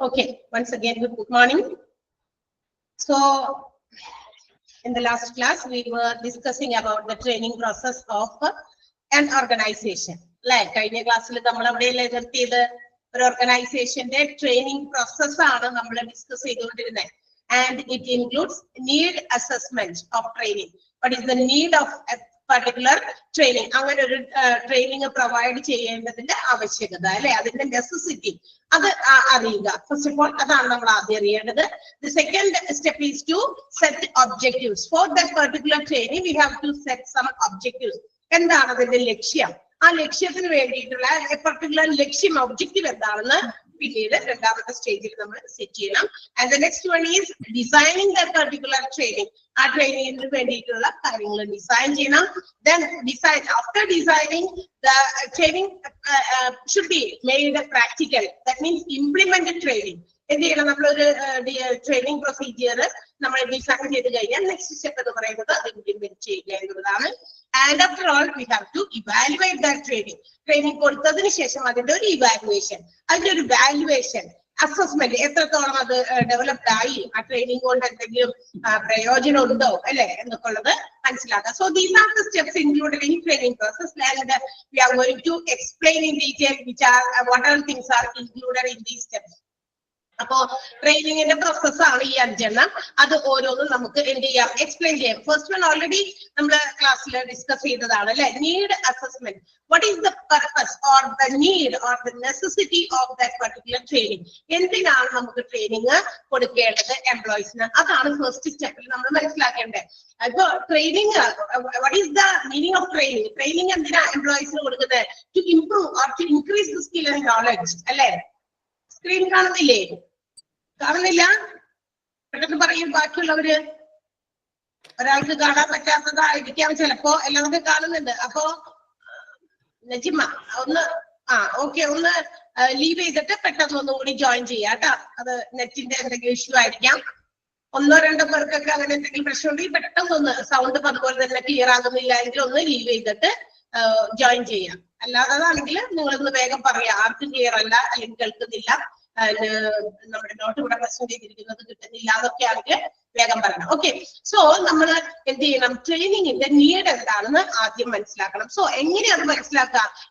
Okay, once again, good morning. So, in the last class, we were discussing about the training process of an organization. Like, in the class, we an organization training process discussing, and it includes need assessment of training. What is the need of a particular training? Training provide the necessity. First of all, the second step is to set objectives. For that particular training, we have to set some objectives. And the Lexia. A particular Lexium objective stage. And the next one is designing that particular training. Our training is design. Then design after designing the training should be made practical. That means implemented training. Training procedure next step implement. And after all, we have to evaluate that training. Training evaluation. Evaluation. Assessment. Developed training so these are the steps included in training process, and we are going to explain in detail what all things are included in these steps. Training in the process explain. First one already class discussed need assessment. What is the purpose or the need or the necessity of that particular training? Training for the employees. That's the first step. Training, what is the meaning of training? Training and employees to improve or to increase the skill and knowledge. Screen Najima, okay, leave it at the join the net in the issue. On the end of the sound of the clear leave it join Jaya. Allah the bag of Paria, okay, so training in the need so it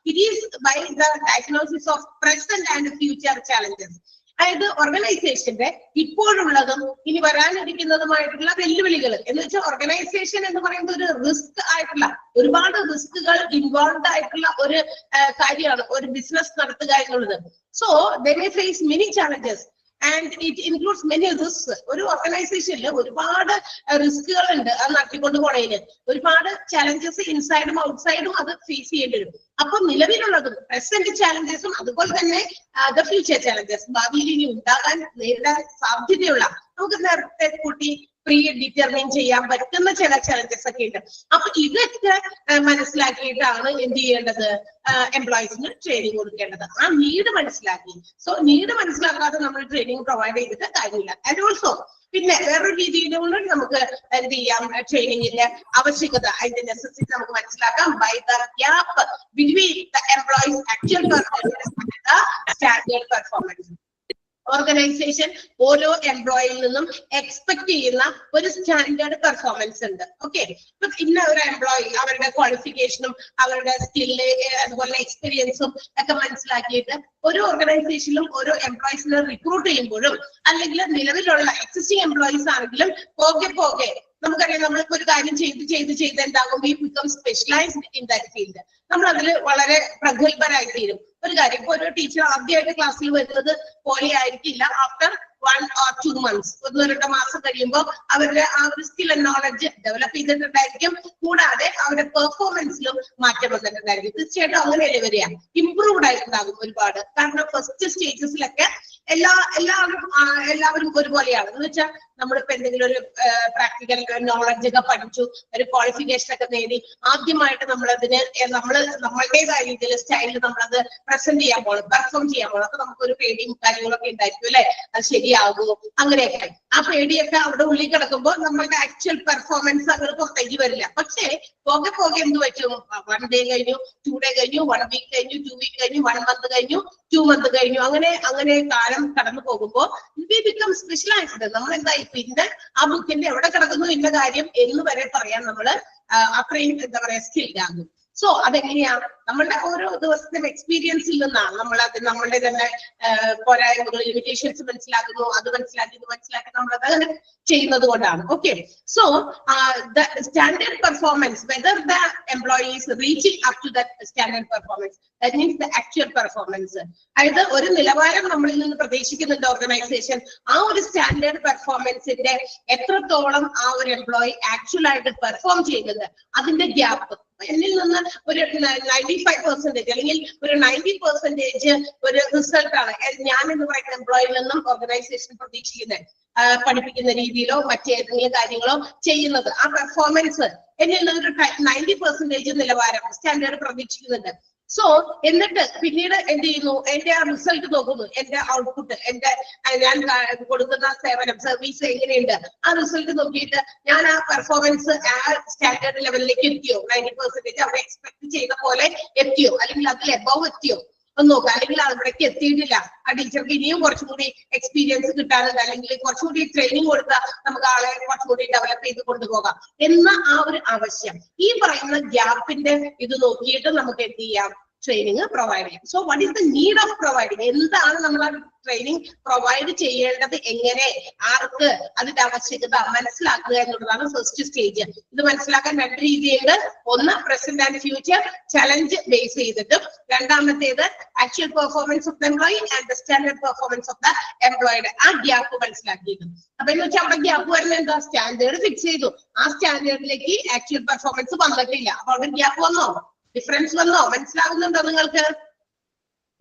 is by the diagnosis of present and future challenges. The organization organization risk risk involved business. So they may face many challenges. And it includes many risks. Organization, risks challenges inside and outside face. Present challenges the future challenges. Predetermine challenges in the end of the employees training need so need training provided with the and also training in the necessity by the gap between the employees' actual performance and the standard performance. Organization, all employee expect standard performance. Okay, but in our employee, our qualification, our skill, experience, organization, employees recruit existing employees we become specialized in that field. Teacher class after 1 or 2 months. Our skill and knowledge develop our performance improved first stages നമ്മളിപ്പോ എന്തെങ്കിലും ഒരു practical knowledge ഒക്കെ പഠിച്ചു, ഒരു qualification ഒക്കെ നേടി, ആദ്യമായിട്ട് നമ്മളതിന് നമ്മളുടേതായ രീതിയിൽ സ്റ്റൈലിൽ നമ്മളത് പ്രസന്റ് ചെയ്യാൻ പോകണം, പെർഫോം ചെയ്യാൻ പോകണം. അപ്പൊ നമുക്കൊരു പേടിയും കാര്യങ്ങളൊക്കെ ഉണ്ടായിരിക്കും അല്ലെ, അത് ശരിയാകുമോ അങ്ങനെയൊക്കെ. ആ പേടിയൊക്കെ അവിടെ ഉള്ളിൽ കിടക്കുമ്പോൾ നമ്മളുടെ ആക്ച്വൽ പെർഫോമൻസ് അങ്ങനെ പുറത്തേക്ക് വരില്ല. പക്ഷേ പോകെ പോകെ എന്ത് പറ്റും, 1 day കഴിഞ്ഞു, 2 day കഴിഞ്ഞു, 1 week കഴിഞ്ഞു, 2 week കഴിഞ്ഞു, 1 month കഴിഞ്ഞു, 2 month കഴിഞ്ഞു, അങ്ങനെ കാലം കടന്നു പോകുമ്പോൾ വി ബിക്കം സ്പെഷ്യലൈസ്ഡ്. നമ്മൾ എന്തായി, പിന്നെ ആ ബുക്കിന്റെ എവിടെ കിടക്കുന്നു ഇന്ന കാര്യം എന്ന് വരെ പറയാൻ നമ്മള് അത്രയും എന്താ പറയാ സ്കിൽഡ് ആകും. സോ അതെങ്ങനെയാ, നമ്മളുടെ ഓരോ ദിവസത്തെ എക്സ്പീരിയൻസിൽ നിന്നാണ് നമ്മളുടെ തന്നെ പോരായ്മകൾ, ലിമിറ്റേഷൻസ് മനസ്സിലാക്കുന്നു, അത് മനസ്സിലാക്കി ഇത് മനസ്സിലാക്കി നമ്മളത് അങ്ങനെ ചെയ്യുന്നത് കൊണ്ടാണ്. Okay, so the standard performance, whether the employee is reaching up to that standard performance, that means the actual performance. അതായത് ഒരു നിലവാരം നമ്മളിൽ നിന്ന് പ്രതീക്ഷിക്കുന്നുണ്ട് ഓർഗനൈസേഷൻ, ആ ഒരു സ്റ്റാൻഡേർഡ് പെർഫോമൻസിന്റെ എത്രത്തോളം ആ ഒരു എംപ്ലോയി ആക്ച്വൽ ആയിട്ട് പെർഫോം ചെയ്യുന്നത്, അതിന്റെ ഗ്യാപ്പ് എന്നിൽ നിന്ന് ഒരു 95% അല്ലെങ്കിൽ ഒരു 90% ഒരു റിസൾട്ടാണ് ഞാൻ എന്ന് പറയുന്ന എംപ്ലോയിൽ നിന്നും ഓർഗനൈസേഷൻ പ്രതീക്ഷിക്കുന്നത്. പഠിപ്പിക്കുന്ന രീതിയിലോ മറ്റേതെങ്കിലും കാര്യങ്ങളോ ചെയ്യുന്നത്, ആ പെർഫോമൻസ് എന്നിൽ നിന്നൊരു 90% നിലവാരം സ്റ്റാൻഡേർഡ് പ്രതീക്ഷിക്കുന്നുണ്ട്. സോ എന്നിട്ട് പിന്നീട് എന്ത് ചെയ്യുന്നു, എന്റെ ആ റിസൾട്ട് നോക്കുന്നു, എന്റെ ഔട്ട്പുട്ട്, ഞാൻ കൊടുക്കുന്ന സേവനം സർവീസ് എങ്ങനെയുണ്ട്, ആ റിസൾട്ട് നോക്കിയിട്ട് ഞാൻ ആ പെർഫോമൻസ് ആ സ്റ്റാൻഡേർഡ് ലെവലിലേക്ക് എത്തിയോ, 90% അവിടെ എക്സ്പെക്ട് ചെയ്ത പോലെ എത്തിയോ, അല്ലെങ്കിൽ അതിൽ എബവ് എത്തിയോ ഒന്ന് നോക്കുക. അല്ലെങ്കിൽ അവിടേക്ക് എത്തിയിട്ടില്ല, ആ ടീച്ചർക്ക് ഇനിയും കുറച്ചും കൂടി എക്സ്പീരിയൻസ് കിട്ടാനുണ്ട്, അല്ലെങ്കിൽ കുറച്ചുകൂടി ട്രെയിനിങ് കൊടുത്താൽ നമുക്ക് ആളെ കുറച്ചുകൂടി ഡെവലപ്പ് ചെയ്ത് കൊണ്ടുപോകാം എന്ന ആ ഒരു ആവശ്യം, ഈ പറയുന്ന ഗ്യാപ്പിന്റെ ഇത് നോക്കിയിട്ട് നമുക്ക് എന്ത് ചെയ്യാം, ട്രെയിനിങ് പ്രൊവൈഡ് ചെയ്യാം. So what is the need of providing, എന്താണ് നമ്മൾ ആ ട്രെയിനിങ് പ്രൊവൈഡ് ചെയ്യേണ്ടത്, എങ്ങനെ, ആർക്ക്, അതിന്റെ ആവശ്യകത മനസ്സിലാക്കുക എന്നുള്ളതാണ് ഫസ്റ്റ് സ്റ്റേജ്. ഇത് മനസ്സിലാക്കാൻ 2 രീതിയുണ്ട്. ഒന്ന് present and future challenge base ചെയ്തിട്ടും, രണ്ടാമത്തേത് actual performance of the employee and the standard performance of the എംപ്ലോയിയുടെ ആ ഗ്യാപ്പ് മനസ്സിലാക്കിയിട്ടും. അപ്പൊ എന്ന് വെച്ചാൽ അവിടെ ഗ്യാപ്പ് വരുന്നത് എന്താ, സ്റ്റാൻഡേർഡ് ഫിക്സ് ചെയ്തു, ആ സ്റ്റാൻഡേർഡിലേക്ക് ആക്ച്വൽ പെർഫോമൻസ് വന്നിട്ടില്ല, അപ്പൊ അവിടെ ഗ്യാപ്പ് വന്നോ, ഡിഫറൻസ് വന്നോ, മനസ്സിലാകുന്നുണ്ടോ നിങ്ങൾക്ക്?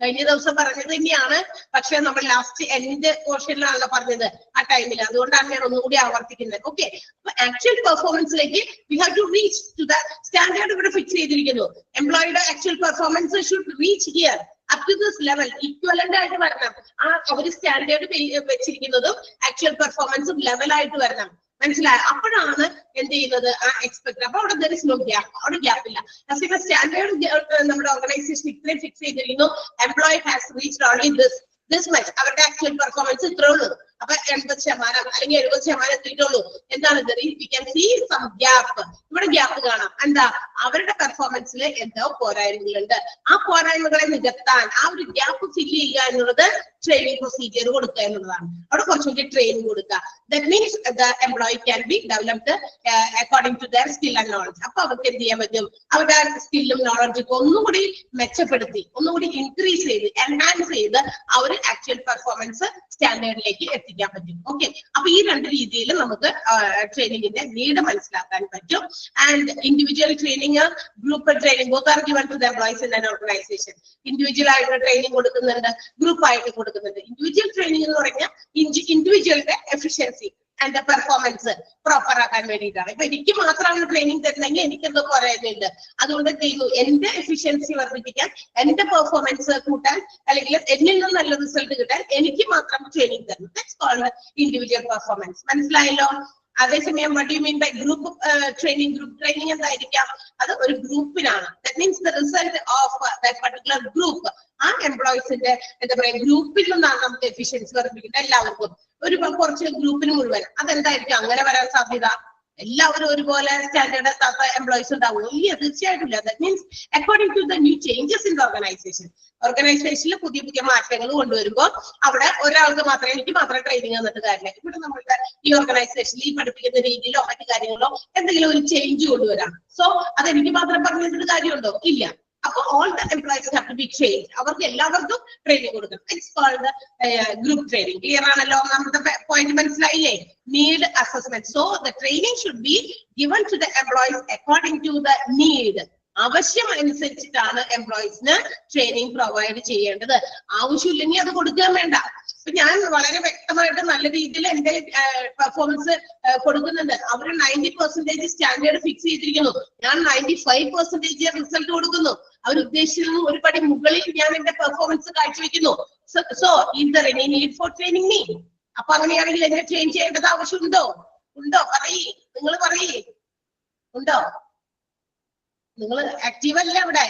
കഴിഞ്ഞ ദിവസം പറഞ്ഞത് തന്നെയാണ്, പക്ഷെ നമ്മൾ ലാസ്റ്റ് എൻഡ് പോർഷനിലാണല്ലോ പറഞ്ഞത് ആ ടൈമിൽ, അതുകൊണ്ടാണ് ഞാൻ ഒന്നുകൂടി ആവർത്തിക്കുന്നത്. ഓക്കെ, അപ്പൊ ആക്ച്വൽ പെർഫോമൻസിലേക്ക് we have to reach to the standard ഇവിടെ ഫിക്സ് ചെയ്തിരിക്കുന്നു. എംപ്ലോയിയുടെ actual performance should reach here up to this level, equivalent ആയിട്ട് വരണം. ആ അവര് സ്റ്റാൻഡേർഡ് വെച്ചിരിക്കുന്നതും ആക്ച്വൽ പെർഫോമൻസും ലെവലായിട്ട് വരണം, മനസ്സിലായോ? അപ്പോഴാണ് എന്ത് ചെയ്യുന്നത്, ആ എക്സ്പെക്ട്. അപ്പൊ അവിടെ there is no gap, അവിടെ ഗ്യാപ്പ് ഇല്ല. സ്റ്റാൻഡേർഡ് നമ്മുടെ ഓർഗനൈസേഷൻ ഇത്രയും ഫിക്സ് ചെയ്തിരിക്കുന്നു, employee has reached only this much, അവരുടെ ആക്ച്വൽ പെർഫോമൻസ് ഇത്രേ ഉള്ളൂ. അപ്പൊ 80% അല്ലെങ്കിൽ 70% എത്തിയിട്ടുള്ളൂ. എന്താണ് we can see some gap, ഇവിടെ ഗ്യാപ്പ് കാണാം. എന്താ, അവരുടെ പെർഫോമൻസിൽ എന്തോ പോരായ്മകളുണ്ട്. ആ പോരായ്മകളെ നികത്താൻ ആ ഒരു ഗ്യാപ്പ് ഫില്ല് ചെയ്യുക എന്നുള്ളത് ട്രെയിനിങ് പ്രൊസീജിയർ കൊടുക്കുക എന്നുള്ളതാണ്. അവിടെ കുറച്ചുകൂടി ട്രെയിനിങ് കൊടുക്കുക. That means the employee can be developed according to their skill and knowledge. അപ്പൊ അവർക്ക് എന്ത് ചെയ്യാൻ പറ്റും, അവരുടെ സ്കില്ലും നോളജും ഒന്നുകൂടി മെച്ചപ്പെടുത്തി, ഒന്നുകൂടി ഇൻക്രീസ് ചെയ്ത്, എൻഹാൻസ് ചെയ്ത് ആ ഒരു ആക്ച്വൽ പെർഫോമൻസ് സ്റ്റാൻഡേർഡിലേക്ക് എത്തിക്കാൻ പറ്റും. ഓക്കെ, അപ്പൊ ഈ 2 രീതിയിൽ നമുക്ക് ട്രെയിനിങ്ങിന്റെ നീഡ് മനസ്സിലാക്കാൻ പറ്റും. And individual training, group training, both are given to the employees in an organization. Individual ആയിട്ട് ട്രെയിനിങ് കൊടുക്കുന്നുണ്ട്, ഗ്രൂപ്പ് ആയിട്ട് കൊടുക്കുന്നുണ്ട്. ഇൻഡിവിജ്വൽ ട്രെയിനിങ് എന്ന് പറഞ്ഞാൽ ഇൻഡിവിജ്വലിന്റെ എഫിഷ്യൻസി ആൻഡ് പെർഫോമൻസ് പ്രോപ്പർ ആക്കാൻ വേണ്ടിയിട്ടാണ്. ഇപ്പൊ എനിക്ക് മാത്രമാണ് ട്രെയിനിങ് തരുന്നെങ്കിൽ എനിക്കെന്തോ പോരായ്മയുണ്ട്. അതുകൊണ്ട് എന്ത് ചെയ്യുന്നു, എന്റെ എഫിഷ്യൻസി വർദ്ധിപ്പിക്കാൻ, എന്റെ പെർഫോമൻസ് കൂട്ടാൻ, അല്ലെങ്കിൽ എന്നിൽ നിന്ന് നല്ല റിസൾട്ട് കിട്ടാൻ എനിക്ക് മാത്രം ട്രെയിനിങ് തരുന്നു. That's called individual performance. മനസ്സിലായല്ലോ? അതേസമയം what do you mean by group training? Group training എന്തായിരിക്കാം, അത് ഒരു ഗ്രൂപ്പിനാണ്. That means the result of that particular group, ആ എംപ്ലോയീസിന്റെ എന്താ പറയാ ഗ്രൂപ്പിൽ നിന്നാണ് നമുക്ക് എഫിഷ്യൻസി വർദ്ധിപ്പിക്കുന്നത്. എല്ലാവർക്കും ഒരു കുറച്ച് ഗ്രൂപ്പിന് മുഴുവൻ അതെന്തായിരിക്കും അങ്ങനെ വരാൻ സാധ്യത? എല്ലാവരും ഒരുപോലെ സ്റ്റാൻഡേർഡ് എംപ്ലോയീസ് ഉണ്ടാവുമോ? ഇല്ല, തീർച്ചയായിട്ടും ഇല്ല. That means according to the new changes in the organization, ഓർഗനൈസേഷനിൽ പുതിയ പുതിയ മാറ്റങ്ങൾ കൊണ്ടുവരുമ്പോൾ അവിടെ ഒരാൾക്ക് മാത്രമേ, എനിക്ക് മാത്രമേ ട്രെയിനിങ് തന്നിട്ട് കാര്യമില്ല. ഇവിടെ നമ്മളുടെ ഈ ഓർഗനൈസേഷനിൽ ഈ പഠിപ്പിക്കുന്ന രീതിയിലോ മറ്റു കാര്യങ്ങളോ എന്തെങ്കിലും ഒരു ചേഞ്ച് കൊണ്ടുവരാം. സോ അതെനിക്ക് മാത്രം പറഞ്ഞു തന്നിട്ട് കാര്യമുണ്ടോ? ഇല്ല. അപ്പൊ all the employees have to be trained, അവർക്ക് എല്ലാവർക്കും ട്രെയിനിങ് കൊടുക്കണം. It's called group training. Clear ആണല്ലോ? നമ്മുടെ പോയിന്റ് മനസ്സിലായില്ലേ? Need assessment. So the training should be given to the employees according to the need. ആവശ്യം അനുസരിച്ചിട്ടാണ് എംപ്ലോയീസിന് ട്രെയിനിങ് പ്രൊവൈഡ് ചെയ്യേണ്ടത്. ആവശ്യമില്ലെങ്കിൽ അത് കൊടുക്കാൻ വേണ്ട. അപ്പൊ ഞാൻ വളരെ വ്യക്തമായിട്ട് നല്ല രീതിയിൽ എന്റെ പെർഫോമൻസ് കൊടുക്കുന്നുണ്ട്. അവർ 90% സ്റ്റാൻഡേർഡ് ഫിക്സ് ചെയ്തിരിക്കുന്നു, ഞാൻ 95% റിസൾട്ട് കൊടുക്കുന്നു. അവർ ഉദ്ദേശിച്ചിരുന്നു ഒരു പടി മുകളിൽ ഞാൻ എന്റെ പെർഫോമൻസ് കാഴ്ചവെക്കുന്നു. So is there any need for training me? അപ്പൊ അങ്ങനെയാണെങ്കിൽ എന്നെ ട്രെയിൻ ചെയ്യേണ്ടത് ആവശ്യമുണ്ടോ? ഉണ്ടോ? പറയേ, നിങ്ങൾ പറയേ, ഉണ്ടോ? നിങ്ങൾ ആക്റ്റീവ് അല്ല അവിടെ?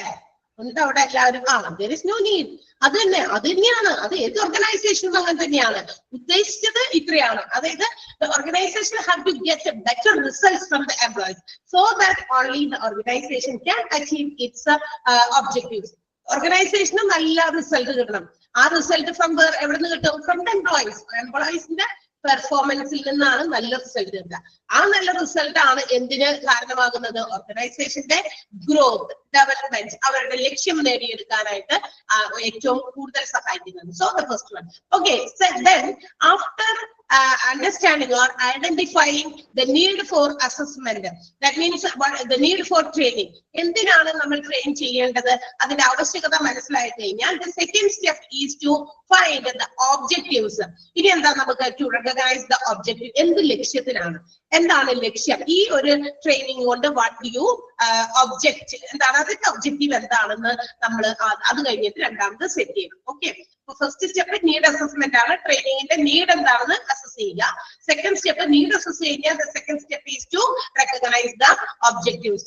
ഉണ്ടോ അവിടെ എല്ലാവരും? there is no need. അത് തന്നെയാണ്. അത് ഏത് ഓർഗനൈസേഷനും അങ്ങനെ തന്നെയാണ്. ഉദ്ദേശിച്ചത് ഇത്രയാണ്. അതായത് the organization have to get better results from the employees so that only the organization can achieve its objectives. ഓർഗനൈസേഷന് നല്ല റിസൾട്ട് കിട്ടണം. ആ റിസൾട്ട് ഫ്രം എവിടെ നിന്ന് കിട്ടും? ഫ്രം ദ എംപ്ലോയീസിന്റെ പെർഫോമൻസിൽ നിന്നാണ് നല്ല റിസൾട്ട് കിട്ടുക. ആ നല്ല റിസൾട്ട് ആണ് എന്തിന് കാരണമാകുന്നത്? ഓർഗനൈസേഷന്റെ ഗ്രോത്ത്, ഡെവലപ്മെന്റ്, അവരുടെ ലക്ഷ്യം നേടിയെടുക്കാനായിട്ട് ഏറ്റവും കൂടുതൽ സഹായിക്കുന്നത്. So the first one. Okay, then after understanding or identifying the need for assessment, that means the need for training. എന്തിനാണ് നമ്മൾ ട്രെയിൻ ചെയ്യേണ്ടത്? അതിന്റെ ആവശ്യകത മനസ്സിലായി കഴിഞ്ഞാൽ the second step is to find the objectives. ഇനി എന്താ നമുക്ക് to recognize the objective. എന്ത് ലക്ഷ്യത്തിനാണ്? എന്താണ് ലക്ഷ്യം? ഈ ഒരു ട്രെയിനിങ് കൊണ്ട് what do you object? എന്താണ് അതിന്റെ ഒബ്ജക്റ്റീവ് എന്താണെന്ന് നമ്മൾ അത് കഴിഞ്ഞിട്ട് രണ്ടാമത് സെറ്റ് ചെയ്യണം. Okay, first step need assessment ആണ്. ട്രെയിനിങ്ങിന്റെ നീഡ് എന്താണെന്ന് അസസ് ചെയ്യുക. സെക്കൻഡ് സ്റ്റെപ്പ് നീഡ് അസസ് ചെയ്യുക. The second step is to recognize the objectives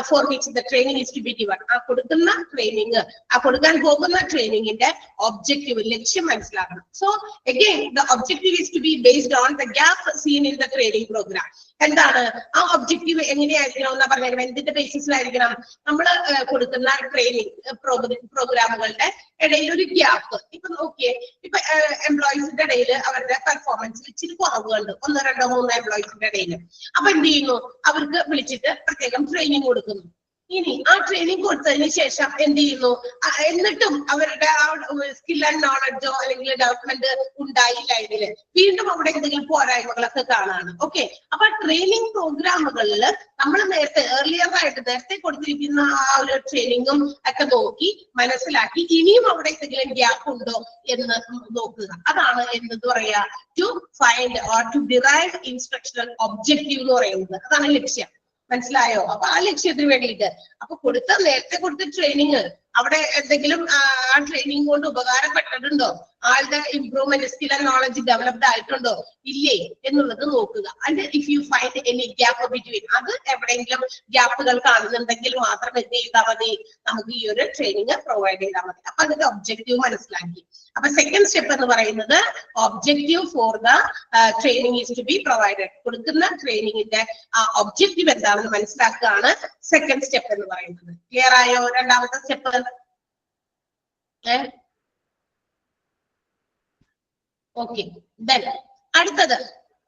for which the training is to be given. ആ കൊടുക്കുന്ന ട്രെയിനിങ്, ആ കൊടുക്കാൻ പോകുന്ന ട്രെയിനിങ്ങിന്റെ ഒബ്ജക്റ്റീവ്, ലക്ഷ്യം മനസ്സിലാക്കണം. So again the objective is to be based on the gap seen in the training program. എന്താണ് ആ objective? എങ്ങനെയായിരിക്കണം എന്ന് പറഞ്ഞാൽ എന്തിന്റെ ബേസിസിലായിരിക്കണം? നമ്മൾ കൊടുക്കുന്ന ട്രെയിനിങ് പ്രോഗ്രാമുകളുടെ ഇടയിൽ ഒരു ഗ്യാപ്പ്. ഇപ്പൊ നോക്കിയേ, ഇപ്പൊ എംപ്ലോയീസിന്റെ ഇടയിൽ അവരുടെ പെർഫോമൻസിൽ ഇച്ചിരി കുറവുകളുണ്ട്, 1, 2, 3 എംപ്ലോയീസിന്റെ ഇടയിൽ. അപ്പൊ എന്ത് ചെയ്യുന്നു? അവർക്ക് വിളിച്ചിട്ട് പ്രത്യേകം ട്രെയിനിങ് കൊടുക്കുന്നു. ഇനി ആ ട്രെയിനിങ് കൊടുത്തതിന് ശേഷം എന്ത് ചെയ്യുന്നു? എന്നിട്ടും അവരുടെ ആ സ്കിൽ ആൻഡ് നോളജോ അല്ലെങ്കിൽ ഡെവലപ്മെന്റ് ഉണ്ടായില്ല എങ്കിൽ വീണ്ടും അവിടെ എന്തെങ്കിലും പോരായ്മകളൊക്കെ കാണാണ്. ഓക്കെ, അപ്പൊ ട്രെയിനിങ് പ്രോഗ്രാമുകളിൽ നമ്മൾ നേരത്തെ കൊടുത്തിരിക്കുന്ന ആ ഒരു ട്രെയിനിങ്ങും ഒക്കെ നോക്കി മനസ്സിലാക്കി ഇനിയും അവിടെ എന്തെങ്കിലും ഗ്യാപ്പ് ഉണ്ടോ എന്ന് നോക്കുക. അതാണ് എന്ത് പറയാ to find or to derive instructional objective എന്ന് പറയുന്നത്. അതാണ് ലക്ഷ്യം. മനസ്സിലായോ? അപ്പൊ ആ ലക്ഷ്യത്തിന് വേണ്ടിയിട്ട് അപ്പൊ നേരത്തെ കൊടുത്ത ട്രെയിനിങ് അവിടെ എന്തെങ്കിലും ആ ട്രെയിനിങ് കൊണ്ട് ഉപകാരപ്പെട്ടിട്ടുണ്ടോ? ആളുടെ improvement, skill and knowledge developed ആയിട്ടുണ്ടോ ഇല്ലേ എന്നുള്ളത് നോക്കുക. And if you find any gap between, അത് എവിടെയെങ്കിലും ഗ്യാപ്പുകൾ കാണുന്നുണ്ടെങ്കിൽ മാത്രം എന്ത് ചെയ്താൽ മതി? നമുക്ക് ഈ ഒരു ട്രെയിനിങ് പ്രൊവൈഡ് ചെയ്താൽ മതി. അപ്പൊ അതിന്റെ ഒബ്ജക്റ്റീവ് മനസ്സിലാക്കി. അപ്പൊ സെക്കൻഡ് സ്റ്റെപ്പ് എന്ന് പറയുന്നത് objective for the training is to be provided. കൊടുക്കുന്ന ട്രെയിനിങ്ങിന്റെ ഒബ്ജക്റ്റീവ് എന്താണെന്ന് മനസ്സിലാക്കുകയാണ് സെക്കൻഡ് സ്റ്റെപ്പ് എന്ന് പറയുന്നത്. ക്ലിയർ ആയോ? രണ്ടാമത്തെ സ്റ്റെപ്പ്. ഓക്കെ, ദെൻ അടുത്തത്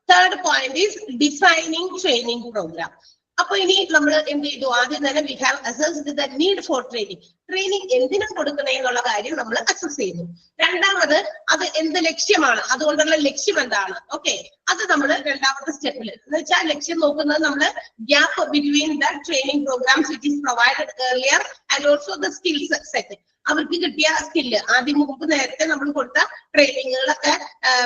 third point is designing training program. അപ്പൊ ഇനി നമ്മൾ എന്ത് ചെയ്തു? ആദ്യം തന്നെ we have assessed the need for training. Training എന്തിനാ കൊടുക്കണേ എന്നുള്ള കാര്യം നമ്മൾ അസസ് ചെയ്യുന്നു. രണ്ടാമത് അത് എന്ത് ലക്ഷ്യമാണ്, അതുകൊണ്ടുള്ള ലക്ഷ്യം എന്താണ്? ഓക്കെ, അത് നമ്മൾ രണ്ടാമത്തെ സ്റ്റെപ്പിൽ എന്ന് വെച്ചാൽ ലക്ഷ്യം നോക്കുന്നത് നമ്മൾ gap between the training programs which is provided earlier and also the skills set. അവർക്ക് കിട്ടിയ സ്കില്ല് മുമ്പ് നേരത്തെ നമ്മൾ കൊടുത്ത ട്രെയിനിങ്ങുകളൊക്കെ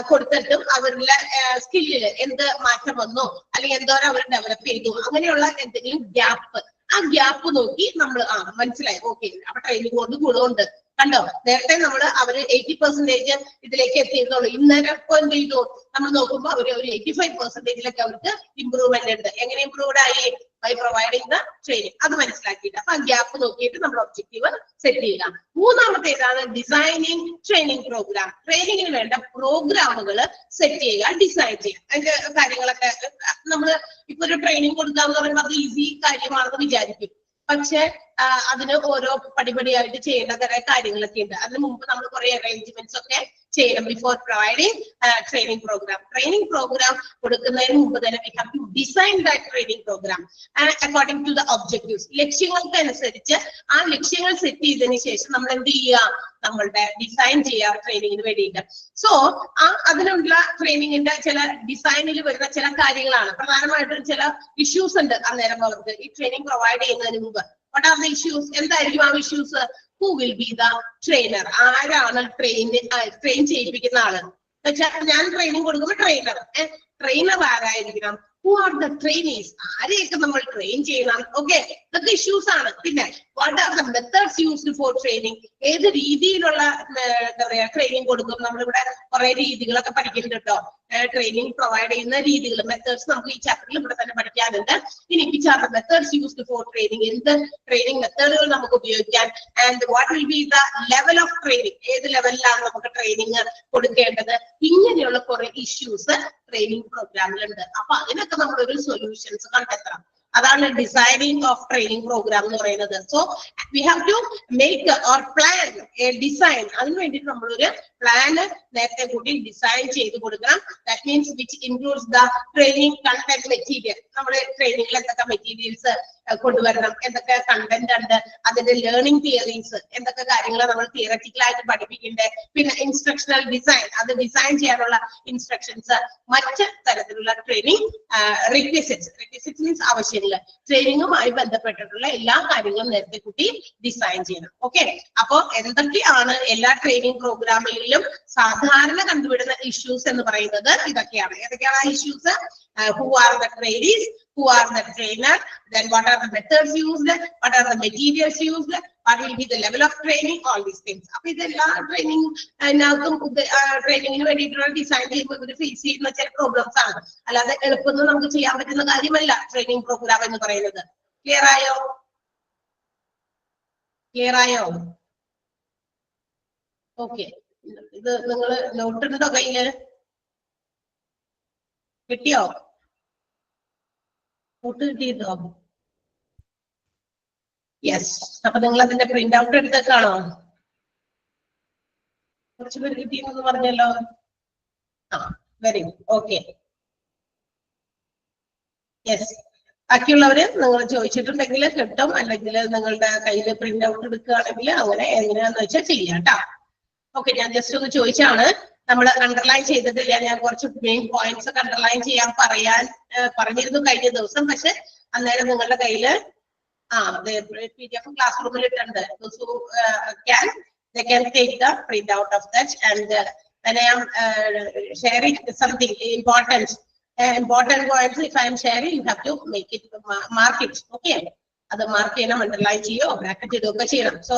കൊടുത്തിട്ടും അവരുടെ സ്കില്ലില് എന്ത് മാറ്റം വന്നോ അല്ലെങ്കിൽ എന്തോരം അവർ ഡെവലപ്പ് ചെയ്തു, അങ്ങനെയുള്ള എന്തെങ്കിലും ഗ്യാപ്പ്, ആ ഗ്യാപ്പ് നോക്കി നമ്മൾ മനസ്സിലായി. ഓക്കെ, അപ്പൊ ട്രെയിനിങ് കൊണ്ട് ഗുണമുണ്ട്. കണ്ടോ, നേരത്തെ നമ്മൾ അവര് 80% ഇതിലേക്ക് എത്തിയിരുന്നുള്ളൂ. ഇന്നേരം ഇപ്പൊ എന്ത് ചെയ്തു? നമ്മൾ നോക്കുമ്പോൾ അവര് ഒരു 85%-ലൊക്കെ അവർക്ക് ഇമ്പ്രൂവ്മെന്റ് ഉണ്ട്. എങ്ങനെ ഇമ്പ്രൂവ്ഡ് ആയി? By providing the training. അത് മനസ്സിലാക്കിയിട്ട് അപ്പൊ ആ ഗ്യാപ്പ് നോക്കിയിട്ട് നമ്മൾ ഒബ്ജക്റ്റീവ് സെറ്റ് ചെയ്യുക. മൂന്നാമത്തേതാണ് ഡിസൈനിങ് ട്രെയിനിങ് പ്രോഗ്രാം. ട്രെയിനിങ്ങിന് വേണ്ട പ്രോഗ്രാമുകൾ സെറ്റ് ചെയ്യുക, ഡിസൈൻ ചെയ്യുക. അതിന്റെ കാര്യങ്ങളൊക്കെ നമ്മൾ ഇപ്പൊ ഒരു ട്രെയിനിങ് കൊടുക്കാന്ന് പറയുമ്പോൾ അത് ഈസി കാര്യമാണെന്ന് വിചാരിക്കും. പക്ഷെ അതിന് ഓരോ പടിപടിയായിട്ട് ചെയ്യേണ്ട കുറെ കാര്യങ്ങളൊക്കെ ഉണ്ട്. അതിന് മുമ്പ് നമ്മൾ കുറെ അറേഞ്ച്മെന്റ്സ് ഒക്കെ ചെയ്യണം before providing training program. Training program കൊടുക്കുന്നതിന് മുമ്പ് തന്നെ we have to design that training program according to the objectives. ലക്ഷ്യങ്ങൾക്ക് അനുസരിച്ച് ആ ലക്ഷ്യങ്ങൾ സെറ്റ് ചെയ്തതിനു ശേഷം നമ്മൾ എന്ത് ചെയ്യുക? നമ്മളുടെ ഡിസൈൻ ചെയ്യുക ട്രെയിനിങ്ങിന് വേണ്ടിയിട്ട്. സോ അതിനുള്ള ട്രെയിനിങ്ങിന്റെ ചില ഡിസൈനിൽ വരുന്ന ചില കാര്യങ്ങളാണ്. പ്രധാനമായിട്ടും ചില ഇഷ്യൂസ് ഉണ്ട് അന്നേരം അവർക്ക് ഈ ട്രെയിനിങ് പ്രൊവൈഡ് ചെയ്യുന്നതിന് മുമ്പ്. What are the issues? എന്തായിരിക്കും ആ issues? Who will be the trainer? ആരാണ് ട്രെയിൻ ചെയ്യിപ്പിക്കുന്ന ആള്? ഞാൻ ട്രെയിനിങ് കൊടുക്കുമ്പോൾ trainer ആരായിരിക്കണം? Who are the trainees? ആരെയൊക്കെ നമ്മൾ ട്രെയിൻ ചെയ്യണം? ഓക്കെ, ഇതൊക്കെ ഇഷ്യൂസ് ആണ്. പിന്നെ what are the methods used for training? ഏത് രീതിയിലുള്ള എന്താ പറയാ ട്രെയിനിങ് കൊടുക്കും? നമ്മളിവിടെ കുറെ രീതികളൊക്കെ പഠിക്കുന്നുണ്ട്. ട്രെയിനിങ് പ്രൊവൈഡ് ചെയ്യുന്ന രീതികൾ, മെത്തേഡ്സ് നമുക്ക് ഈ ചാപ്റ്ററിൽ ഇവിടെ തന്നെ പഠിക്കാനുണ്ട്. ഇനി which are the methods used for training? എന്ത് ട്രെയിനിങ് മെത്തേഡുകൾ നമുക്ക് ഉപയോഗിക്കാൻ? And what will be the level of training? ഏത് ലെവലിലാണ് നമുക്ക് ട്രെയിനിങ് കൊടുക്കേണ്ടത്? ഇങ്ങനെയുള്ള കുറെ ഇഷ്യൂസ് ട്രെയിനിങ് പ്രോഗ്രാമിലുണ്ട്. അപ്പൊ അതിനൊക്കെ നമ്മളൊരു സൊല്യൂഷൻസ് കണ്ടെത്തണം. അതാണ് ഡിസൈനിങ് ഓഫ് ട്രെയിനിങ് പ്രോഗ്രാം എന്ന് പറയുന്നത്. So we have to make or plan a design. അതിന് വേണ്ടിയിട്ട് നമ്മളൊരു പ്ലാന് നേരത്തെ കൂടി ഡിസൈൻ ചെയ്ത് കൊടുക്കണം. That means which includes the training content material. നമ്മുടെ ട്രെയിനിങ്ങിൽ എന്തൊക്കെ മെറ്റീരിയൽസ് കൊണ്ടുവരണം, എന്തൊക്കെ കണ്ടന്റ് ഉണ്ട്, അതിന്റെ ലേണിംഗ് തിയറീസ്, എന്തൊക്കെ കാര്യങ്ങൾ നമ്മൾ തിയററ്റിക്കലായിട്ട് പഠിപ്പിക്കണ്ടേ, പിന്നെ ഇൻസ്ട്രക്ഷണൽ ഡിസൈൻ, അത് ഡിസൈൻ ചെയ്യാനുള്ള ഇൻസ്ട്രക്ഷൻസ്, മറ്റ് തരത്തിലുള്ള ട്രെയിനിങ് റിക്വസിറ്റ്സ് മീൻസ് ആവശ്യങ്ങൾ, ട്രെയിനിങ്ങുമായി ബന്ധപ്പെട്ടിട്ടുള്ള എല്ലാ കാര്യങ്ങളും നേരത്തെ കൂട്ടി ഡിസൈൻ ചെയ്യണം. ഓക്കെ, അപ്പൊ എന്തൊക്കെയാണ് എല്ലാ ട്രെയിനിങ് പ്രോഗ്രാമുകളിലും സാധാരണ കണ്ടുവിടുന്ന ഇഷ്യൂസ് എന്ന് പറയുന്നത് ഇതൊക്കെയാണ്. ഏതൊക്കെയാണ് ആ issues? Who are the trainees? Who are the trainer? Then what are the methods used? What are the materials used? What will be the level of training? All these things. അപ്പൊ ഇതെല്ലാ training ട്രെയിനിങ്ങിന് വേണ്ടിയിട്ടുള്ള design ചെയ്യുമ്പോൾ face ചെയ്യുന്ന ചില problems ആണ്. അല്ലാതെ എളുപ്പമൊന്നും നമുക്ക് ചെയ്യാൻ പറ്റുന്ന കാര്യമല്ല ട്രെയിനിങ് പ്രോഗ്രാം എന്ന് പറയുന്നത്. ക്ലിയർ ആയോ? ക്ലിയർ ആയോ? ഓക്കെ, ഇത് നിങ്ങൾ നോട്ട് ഉണ്ടോ കയ്യില്? കിട്ടിയോ? നോട്ട് കിട്ടിയിട്ടോ? യെസ്. അപ്പൊ നിങ്ങൾ അതിന്റെ പ്രിന്റ് ഔട്ട് എടുത്തേക്കാണോ? കുറച്ച് പേര് കിട്ടിയെന്ന് പറഞ്ഞല്ലോ. ആ, വെരി ഗുഡ്. Okay, yes. ബാക്കിയുള്ളവര് നിങ്ങൾ ചോദിച്ചിട്ടുണ്ടെങ്കിൽ കിട്ടും, അല്ലെങ്കിൽ നിങ്ങളുടെ കയ്യിൽ പ്രിന്റ് ഔട്ട് എടുക്കുകയാണെങ്കിൽ അങ്ങനെ എങ്ങനെയാന്ന് വെച്ചാൽ ചെയ്യാം കേട്ടോ. ഓക്കെ, ഞാൻ ജസ്റ്റ് ഒന്ന് ചോദിച്ചാണ്. നമ്മൾ അണ്ടർലൈൻ ചെയ്തിട്ടില്ല. ഞാൻ കുറച്ച് മെയിൻ പോയിന്റ്സ് ഒക്കെ അണ്ടർലൈൻ ചെയ്യാൻ പറഞ്ഞിരുന്നു കഴിഞ്ഞ ദിവസം. പക്ഷെ അന്നേരം നിങ്ങളുടെ കയ്യില് PDF ക്ലാസ് റൂമിൽ ഇട്ടുണ്ട്. They can take the print out of that, and when I am sharing something important points, if I am sharing, you have to make it, mark it. Okay, അത് മാർക്ക് ചെയ്യണം, underline ചെയ്യോ bracket ചെയ്തൊക്കെ ചെയ്യണം. So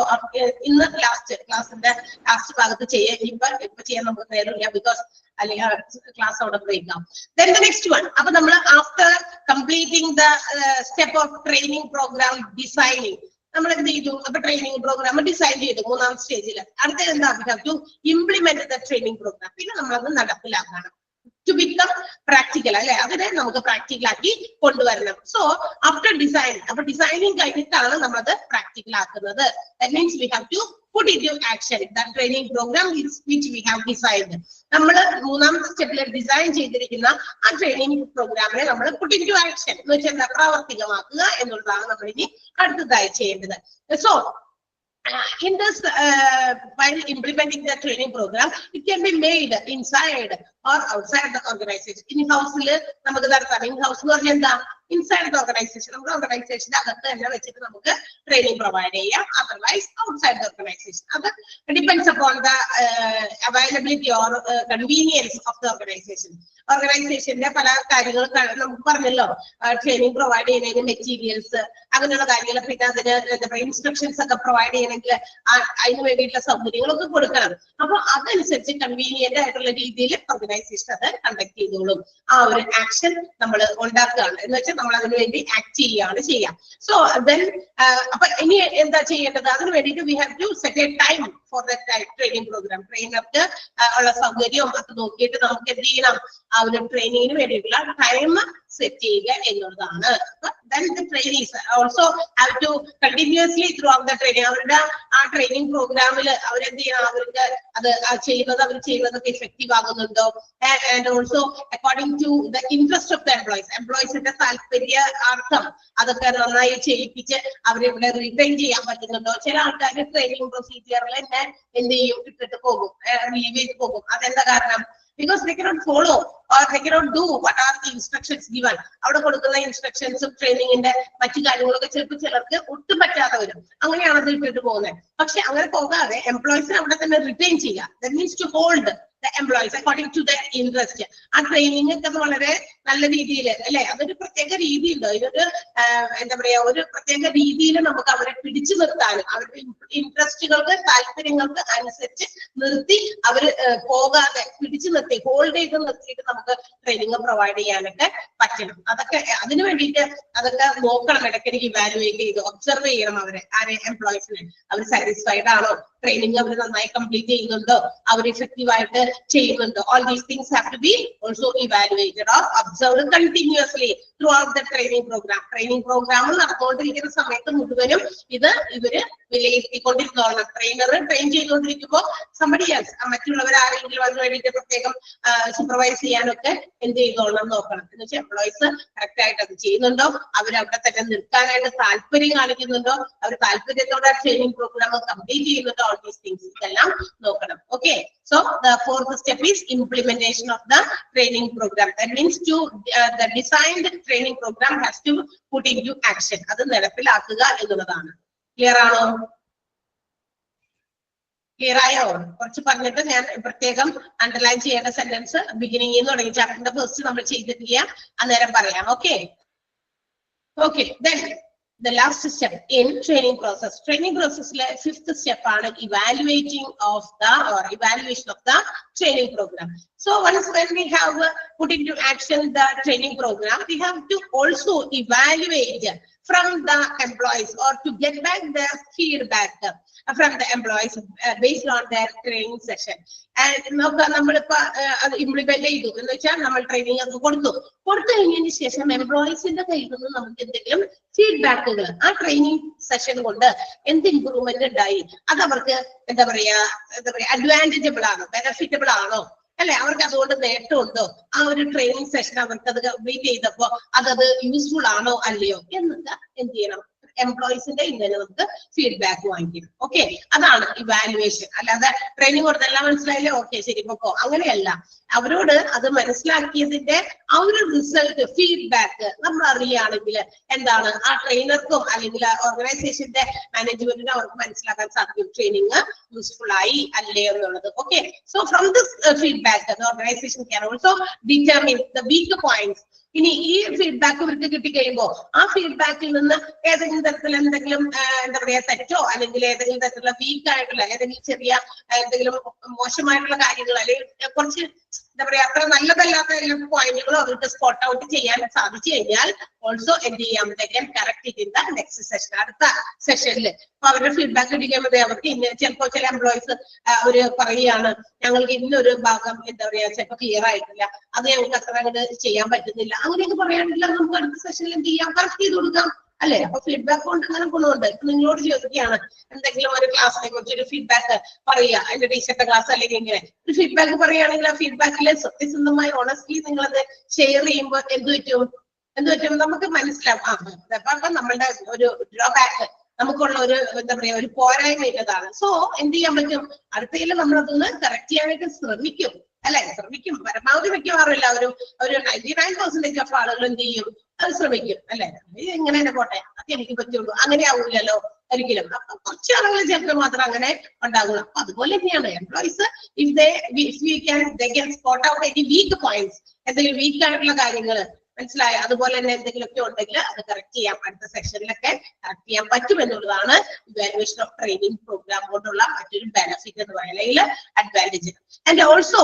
ഇന്ന് ക്ലാസിന്റെ last ഭാഗത്ത് ചെയ്യാം. ഇപ്പൊ ചെയ്യാൻ നമുക്ക് നേരമില്ല, ബിക്കോസ് അല്ലെങ്കിൽ ക്ലാസ് അവിടെ ബ്രേക്ക് ആവും. Then the next one. അപ്പൊ നമ്മൾ after completing the step of training program designing നമ്മൾ എന്ത് ചെയ്തു? അപ്പൊ ട്രെയിനിങ് പ്രോഗ്രാം ഡിസൈൻ ചെയ്തു 3ാം സ്റ്റേജിൽ. അടുത്തത് എന്താ? We have to implement the training program. പിന്നെ നമ്മളത് നടപ്പിലാക്കണം. To become practical, അല്ലെ? അതിനെ നമുക്ക് പ്രാക്ടിക്കൽ ആക്കി കൊണ്ടുവരണം. സോ ആഫ്റ്റർ ഡിസൈൻ, അപ്പൊ ഡിസൈനിങ് കഴിഞ്ഞിട്ടാണ് നമ്മളത് പ്രാക്ടിക്കൽ ആക്കുന്നത്. That means we have to put into action the training program which we have designed. നമ്മൾ 3ാമത്തെ സ്റ്റെപ്പിൽ ഡിസൈൻ ചെയ്തിരിക്കുന്ന ആ ട്രെയിനിങ് പ്രോഗ്രാമിനെ നമ്മൾ put into action എന്ന് വെച്ചാൽ പ്രാവർത്തികമാക്കുക എന്നുള്ളതാണ് നമ്മൾ ഇനി അടുത്തതായി ചെയ്യേണ്ടത്. So in this while implementing the training program, it can be made inside or outside the organization. In house നമുക്ക് നടത്താം. In house എന്ന് പറഞ്ഞാൽ എന്താ? Inside the organization. നമ്മുടെ ഓർഗനൈസേഷന്റെ അകത്ത് തന്നെ വെച്ചിട്ട് നമുക്ക് ട്രെയിനിങ് പ്രൊവൈഡ് ചെയ്യാം. Otherwise outside the organization. അത് depends upon the availability or convenience of the organization. ഓർഗനൈസേഷന്റെ പല കാര്യങ്ങൾ നമുക്ക് പറഞ്ഞല്ലോ, ട്രെയിനിങ് പ്രൊവൈഡ് ചെയ്യുന്നതിന് മെറ്റീരിയൽസ്, അങ്ങനെയുള്ള കാര്യങ്ങൾ, പിന്നെ അതിന് ഇൻസ്ട്രക്ഷൻസ് ഒക്കെ പ്രൊവൈഡ് ചെയ്യണമെങ്കിൽ അതിന് വേണ്ടിയിട്ടുള്ള സൗകര്യങ്ങളൊക്കെ കൊടുക്കണം. അപ്പൊ അതനുസരിച്ച് കൺവീനിയന്റ് ആയിട്ടുള്ള രീതിയിൽ ഓർഗനൈസേഷൻ അത് കണ്ടക്ട് ചെയ്തോളും. ആ ഒരു ആക്ഷൻ നമ്മൾ ഉണ്ടാക്കുകയാണ് എന്ന് വെച്ചാൽ നമ്മൾ അതിനു വേണ്ടി ആക്ട് ചെയ്യുകയാണ് ചെയ്യാം. സോ ദെൻ അപ്പൊ ഇനി എന്താ ചെയ്യേണ്ടത്? അതിന് വേണ്ടിയിട്ട് we have to set a time for the training program. ട്രെയിനർക്ക് ഉള്ള സൗകര്യം അത് നോക്കിയിട്ട് നമുക്ക് എന്ത് ചെയ്യണം? ആ ഒരു ട്രെയിനിങ്ങിന് വേണ്ടിയിട്ടുള്ള ടൈം സെറ്റ് ചെയ്യുക എന്നുള്ളതാണ്. Then the trainees also have to continuously throughout the training, അവരുടെ ആ ട്രെയിനിങ് പ്രോഗ്രാമിൽ അവരെന്ത് ചെയ്യണം? അവർക്ക് അത് ചെയ്യുന്നതൊക്കെ ഇഫക്റ്റീവ് ആകുന്നുണ്ടോ? And also according to the interest of the എംപ്ലോയീസിന്റെ താല്പര്യാർത്ഥം അതൊക്കെ നന്നായി ചെയ്യിപ്പിച്ച് അവരെ ഇവിടെ റിട്ടൈൻ ചെയ്യാൻ പറ്റുന്നുണ്ടോ? ചില ആൾക്കാർ ട്രെയിനിങ് പ്രൊസീജിയറിൽ തന്നെ എന്ത് ചെയ്യും? ഇട്ടിട്ട് പോകും, ലീവ് ചെയ്ത് പോകും. അതെന്താ കാരണം? Because they cannot follow or they cannot do what are the instructions given. അവിടെ കൊടുക്കുന്ന ഇൻസ്ട്രക്ഷൻസും ട്രെയിനിങ്ങിന്റെ മറ്റു കാര്യങ്ങളൊക്കെ ചിലപ്പോൾ ചിലർക്ക് ഒട്ടും പറ്റാതെ വരും. അങ്ങനെയാണ് അത് ഇട്ടിട്ട് പോകുന്നത്. പക്ഷെ അങ്ങനെ പോകാതെ എംപ്ലോയീസിനെ അവിടെ തന്നെ റിട്ടൈൻ ചെയ്യുക. That means to hold the employees according to their interest. ആ ട്രെയിനിങ് ഒക്കെ വളരെ നല്ല രീതിയിൽ അല്ലെ, അതൊരു പ്രത്യേക രീതിയുണ്ട്. ഇതൊരു എന്താ പറയാ, ഒരു പ്രത്യേക രീതിയിൽ നമുക്ക് അവരെ പിടിച്ചു നിർത്താനും അവരുടെ ഇൻട്രസ്റ്റുകൾക്ക് താല്പര്യങ്ങൾക്ക് അനുസരിച്ച് നിർത്തി അവര് പോകാതെ പിടിച്ചു നിർത്തി ഹോൾഡ് ചെയ്ത് നിർത്തിയിട്ട് നമുക്ക് ട്രെയിനിങ് പ്രൊവൈഡ് ചെയ്യാനൊക്കെ പറ്റണം. അതൊക്കെ അതിനു വേണ്ടിയിട്ട് അതൊക്കെ നോക്കണം, ഇടയ്ക്കിടയ്ക്ക് ഇവാലുവേറ്റ് ചെയ്ത് ഒബ്സർവ് ചെയ്യണം അവരെ, ആരെ എംപ്ലോയീസിനെ. അവർ സാറ്റിസ്ഫൈഡ് ആണോ, ട്രെയിനിങ് അവർ നന്നായി കംപ്ലീറ്റ് ചെയ്യുന്നുണ്ടോ, അവർ ഇഫക്റ്റീവ് ആയിട്ട് ചെയ്യുന്നുണ്ടോ. All these things have to be also evaluated or observed continuously throughout the training program. Training program നടന്നുകൊണ്ടിരിക്കുന്ന സമയത്ത് മുഴുവനും ഇത് ഇവര് വിലയിരുത്തിക്കൊണ്ടിരുന്നോളണം. ട്രെയിനർ ട്രെയിൻ ചെയ്തുകൊണ്ടിരിക്കുമ്പോൾ somebody else, മറ്റുള്ളവർ ആരെങ്കിലും അതിന് വേണ്ടിയിട്ട് പ്രത്യേകം സൂപ്പർവൈസ് ചെയ്യാനൊക്കെ എന്ത് ചെയ്തോളണം നോക്കണം. എന്ന് വെച്ചാൽ എംപ്ലോയീസ് കറക്റ്റ് ആയിട്ട് അത് ചെയ്യുന്നുണ്ടോ, അവരവിടെ തന്നെ നിർത്താനായിട്ട് താല്പര്യം കാണിക്കുന്നുണ്ടോ, അവർ താല്പര്യത്തോടെ ട്രെയിനിങ് പ്രോഗ്രാം കംപ്ലീറ്റ് ചെയ്യുന്നുണ്ടോ, all these things ഇതെല്ലാം നോക്കണം. Okay, so the fourth step is implementation of the training program. That means the designed training program has to put into action. അത് നടപ്പിലാക്കുക എന്നുള്ളതാണ്. ക്ലിയർ ആണോ? ക്ലിയർ ആയോ? കുറച്ച് പറഞ്ഞിട്ട് ഞാൻ പ്രത്യേകം അണ്ടർലൈൻ ചെയ്യേണ്ട സെന്റൻസ് ബിഗിനിങ്ങിൽ നിന്ന് തുടങ്ങി ചാപ്റ്ററിന്റെ ഫസ്റ്റ് നമ്മൾ ചെയ്തിട്ടില്ല, അന്നേരം പറയാം. Okay okay then the last step in training process. Training process le fifth step ആണ് evaluation of the training program. So once when we have put into action the training program, we have to also evaluate from the employees or to get back their feedback from the employees based on their training session. And നമ്മളിപ്പോ അത് implement ചെയ്തു എന്ന് വെച്ചാൽ നമ്മൾ training ഒക്കെ കൊടുത്തു കഴിഞ്ഞതിന് ശേഷം എംപ്ലോയീസിന്റെ കയ്യിൽ നിന്ന് നമുക്ക് എന്തെങ്കിലും ഫീഡ്ബാക്കുകൾ ആ ട്രെയിനിങ് സെഷൻ കൊണ്ട് എന്ത് ഇംപ്രൂവ്മെന്റ് ഉണ്ടായി, അത് അവർക്ക് എന്താ പറയാ അഡ്വാൻറ്റേജബിൾ ആണോ, ബെനഫിറ്റബിൾ ആണോ, അല്ലെ, അവർക്ക് അതുകൊണ്ട് നേട്ടമുണ്ടോ, ആ ഒരു ട്രെയിനിങ് സെഷൻ അവർക്ക് അത് കംപ്ലീറ്റ് ചെയ്തപ്പോ അതത് യൂസ്ഫുൾ ആണോ അല്ലയോ എന്നൊക്കെ എന്ത് ചെയ്യണം, എംപ്ലോയീസിന്റെ ഇന്നലെ നമുക്ക് ഫീഡ്ബാക്ക് വാങ്ങിക്കണം. ഓക്കെ, അതാണ് ഇവാലുവേഷൻ. അല്ലാതെ ട്രെയിനിങ് കൊടുത്തെല്ലാം മനസ്സിലായില്ലേ, ഓക്കെ ശരി പൊക്കോ, അങ്ങനെയല്ല. അവരോട് അത് മനസ്സിലാക്കിയതിന്റെ ആ ഒരു റിസൾട്ട് ഫീഡ്ബാക്ക് നമ്മൾ അറിയുകയാണെങ്കിൽ എന്താണ് ആ ട്രെയിനർക്കും അല്ലെങ്കിൽ ഓർഗനൈസേഷന്റെ മാനേജ്മെന്റിനും അവർക്ക് മനസ്സിലാക്കാൻ സാധിക്കും ട്രെയിനിങ് യൂസ്ഫുൾ ആയി അല്ലേ എന്നുള്ളത്. Okay, so from this feedback the organisation can also determine the week points. ഇനി ഈ ഫീഡ്ബാക്ക് ഇവർക്ക് കിട്ടിക്കഴിയുമ്പോൾ ആ ഫീഡ്ബാക്കിൽ നിന്ന് ഏതെങ്കിലും തരത്തിൽ എന്തെങ്കിലും എന്താ പറയാ തെറ്റോ അല്ലെങ്കിൽ ഏതെങ്കിലും തരത്തിലുള്ള വീക്ക് ആയിട്ടുള്ള ഏതെങ്കിലും ചെറിയ എന്തെങ്കിലും മോശമായിട്ടുള്ള കാര്യങ്ങൾ അല്ലെങ്കിൽ കുറച്ച് എന്താ പറയാ അത്ര നല്ലതല്ലാത്ത പോയിന്റുകളോ അവർക്ക് സ്പോട്ട് ഔട്ട് ചെയ്യാൻ സാധിച്ചു കഴിഞ്ഞാൽ ഓൾസോ എന്ത് ചെയ്യാൻ പറ്റും, correct in the next session, അടുത്ത സെഷനിൽ. അപ്പൊ അവരുടെ ഫീഡ്ബാക്ക് കിട്ടിക്കുമ്പോൾ അവർക്ക് ചിലപ്പോൾ ചില എംപ്ലോയീസ് അവര് പറയുകയാണ് ഞങ്ങൾക്ക് ഇന്നൊരു ഭാഗം എന്താ പറയാ ചിലപ്പോൾ ക്ലിയർ ആയിട്ടില്ല, അത് ഞങ്ങൾക്ക് അത്ര അങ്ങോട്ട് ചെയ്യാൻ പറ്റുന്നില്ല, അങ്ങനെയൊക്കെ പറയുകയാണെങ്കിൽ നമുക്ക് അടുത്ത സെഷനിൽ എന്ത് ചെയ്യാം, കറക്റ്റ് ചെയ്ത് കൊടുക്കാം അല്ലെ. അപ്പൊ ഫീഡ്ബാക്ക് കൊണ്ട് അങ്ങനെ ഗുണമുണ്ട്. നിങ്ങളോട് ചോദിക്കുകയാണ് എന്തെങ്കിലും ഒരു ക്ലാസ്സിനെ കുറിച്ച് ഒരു ഫീഡ്ബാക്ക് പറയുക, അതിന്റെ ടീച്ചറിന്റെ ക്ലാസ് അല്ലെങ്കിൽ ഇങ്ങനെ ഒരു ഫീഡ്ബാക്ക് പറയുകയാണെങ്കിൽ ആ ഫീഡ്ബാക്കിൽ സത്യസന്ധമായി ഓണസ്റ്റ്ലി നിങ്ങളത് ഷെയർ ചെയ്യുമ്പോൾ എന്ത് പറ്റും നമുക്ക് മനസ്സിലാവും. അപ്പൊ നമ്മളുടെ ഒരു ഡ്രോബാക്ക് നമുക്കുള്ള ഒരു എന്താ പറയാ ഒരു പോരായ്മ ഇല്ലതാണ്. സോ എന്ത് ചെയ്യാൻ പറ്റും, അടുത്തതിൽ നമ്മളതൊന്ന് കറക്റ്റ് ചെയ്യാനായിട്ട് ശ്രമിക്കും അല്ലെ, ശ്രമിക്കും. പരമാവധി മിക്കവാറും ഒരു 99% ഓഫ് ആളുകൾ എന്ത് ചെയ്യും, അത് ശ്രമിക്കും അല്ലെ. ഇങ്ങനെ തന്നെ പോട്ടെ, അത് എനിക്ക് പറ്റുള്ളൂ, അങ്ങനെ ആവൂലല്ലോ ഒരിക്കലും. കുറച്ച് ആളുകൾ ചിലപ്പോൾ മാത്രം അങ്ങനെ ഉണ്ടാകുള്ളൂ. അപ്പൊ അതുപോലെ തന്നെയാണ് employees if we can spot out any week points, എന്തെങ്കിലും വീക്ക് ആയിട്ടുള്ള കാര്യങ്ങൾ മനസ്സിലായോ, അതുപോലെ തന്നെ എന്തെങ്കിലുമൊക്കെ ഉണ്ടെങ്കിൽ അത് കറക്റ്റ് ചെയ്യാം, അടുത്ത സെക്ഷനിലൊക്കെ കറക്റ്റ് ചെയ്യാൻ പറ്റും എന്നുള്ളതാണ് ഇവാലുവേഷൻ ഓഫ് ട്രെയിനിങ് പ്രോഗ്രാം കൊണ്ടുള്ള മറ്റൊരു ബെനിഫിറ്റ് എന്ന് പറയുന്നത്, അല്ലെങ്കിൽ അഡ്വാൻറ്റേജ്. ആൻഡ് ഓൾസോ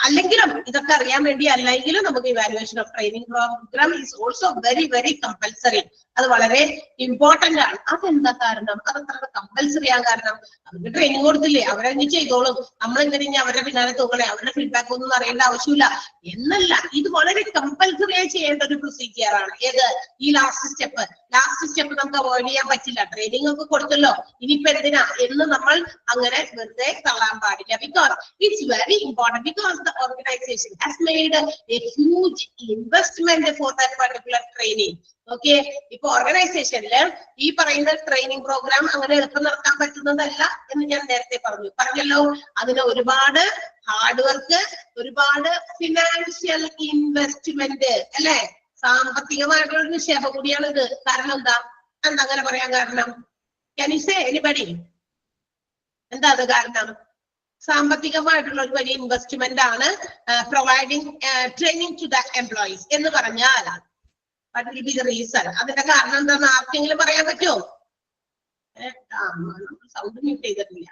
അല്ലെങ്കിലും ഇതൊക്കെ അറിയാൻ വേണ്ടി അല്ലെങ്കിലും നമുക്ക് evaluation of training program is also very very compulsory. അത് വളരെ ഇമ്പോർട്ടന്റ് ആണ്. അതെന്താ കാരണം, അതെന്താണ് കമ്പൽസറി ആകാൻ കാരണം? അവർക്ക് ട്രെയിനിങ് കൊടുത്തില്ലേ, അവരങ്ങ് ചെയ്തോളും, നമ്മളെന്തിനാ അവരുടെ പിന്നാലെ തോന്നണേ, അവരുടെ ഫീഡ്ബാക്ക് ഒന്നും അറിയേണ്ട ആവശ്യമില്ല എന്നല്ല. ഇത് വളരെ കമ്പൽസറി ആയി ചെയ്യേണ്ട ഒരു പ്രൊസീജിയർ ആണ്. ഏത്, ഈ ലാസ്റ്റ് സ്റ്റെപ്പ് നമുക്ക് അവോയ്ഡ് ചെയ്യാൻ പറ്റില്ല. ട്രെയിനിങ് ഒക്കെ കൊടുത്തല്ലോ, ഇനിയിപ്പോ എന്തിനാ എന്ന് നമ്മൾ അങ്ങനെ വെറുതെ തള്ളാൻ പാടില്ല. Because it's very important, because the organisation has made A huge investment for that particular training. Okay, ഇപ്പൊ ഓർഗനൈസേഷനിൽ ഈ പറയുന്ന ട്രെയിനിങ് പ്രോഗ്രാം അങ്ങനെ എളുപ്പം നടത്താൻ പറ്റുന്നതല്ല എന്ന് ഞാൻ നേരത്തെ പറഞ്ഞല്ലോ. അതിന് ഒരുപാട് ഹാർഡ് വർക്ക്, ഒരുപാട് ഫിനാൻഷ്യൽ ഇൻവെസ്റ്റ്മെന്റ് അല്ലെ, സാമ്പത്തികമായിട്ടുള്ള നിക്ഷേപം കൂടിയാണ് ഇത്. കാരണം എന്താ അങ്ങനെ പറയാൻ കാരണം? Can you say anybody? എന്താ അത് കാരണം? സാമ്പത്തികമായിട്ടുള്ള ഒരു വലിയ ഇൻവെസ്റ്റ്മെന്റ് ആണ് providing training to the employees എന്ന് പറഞ്ഞാൽ what will be the reason? അതിന്റെ കാരണം എന്താണെന്ന് ആർക്കെങ്കിലും പറയാൻ പറ്റുമോ? സൗണ്ട് മ്യൂട്ട് ചെയ്തിട്ടില്ല.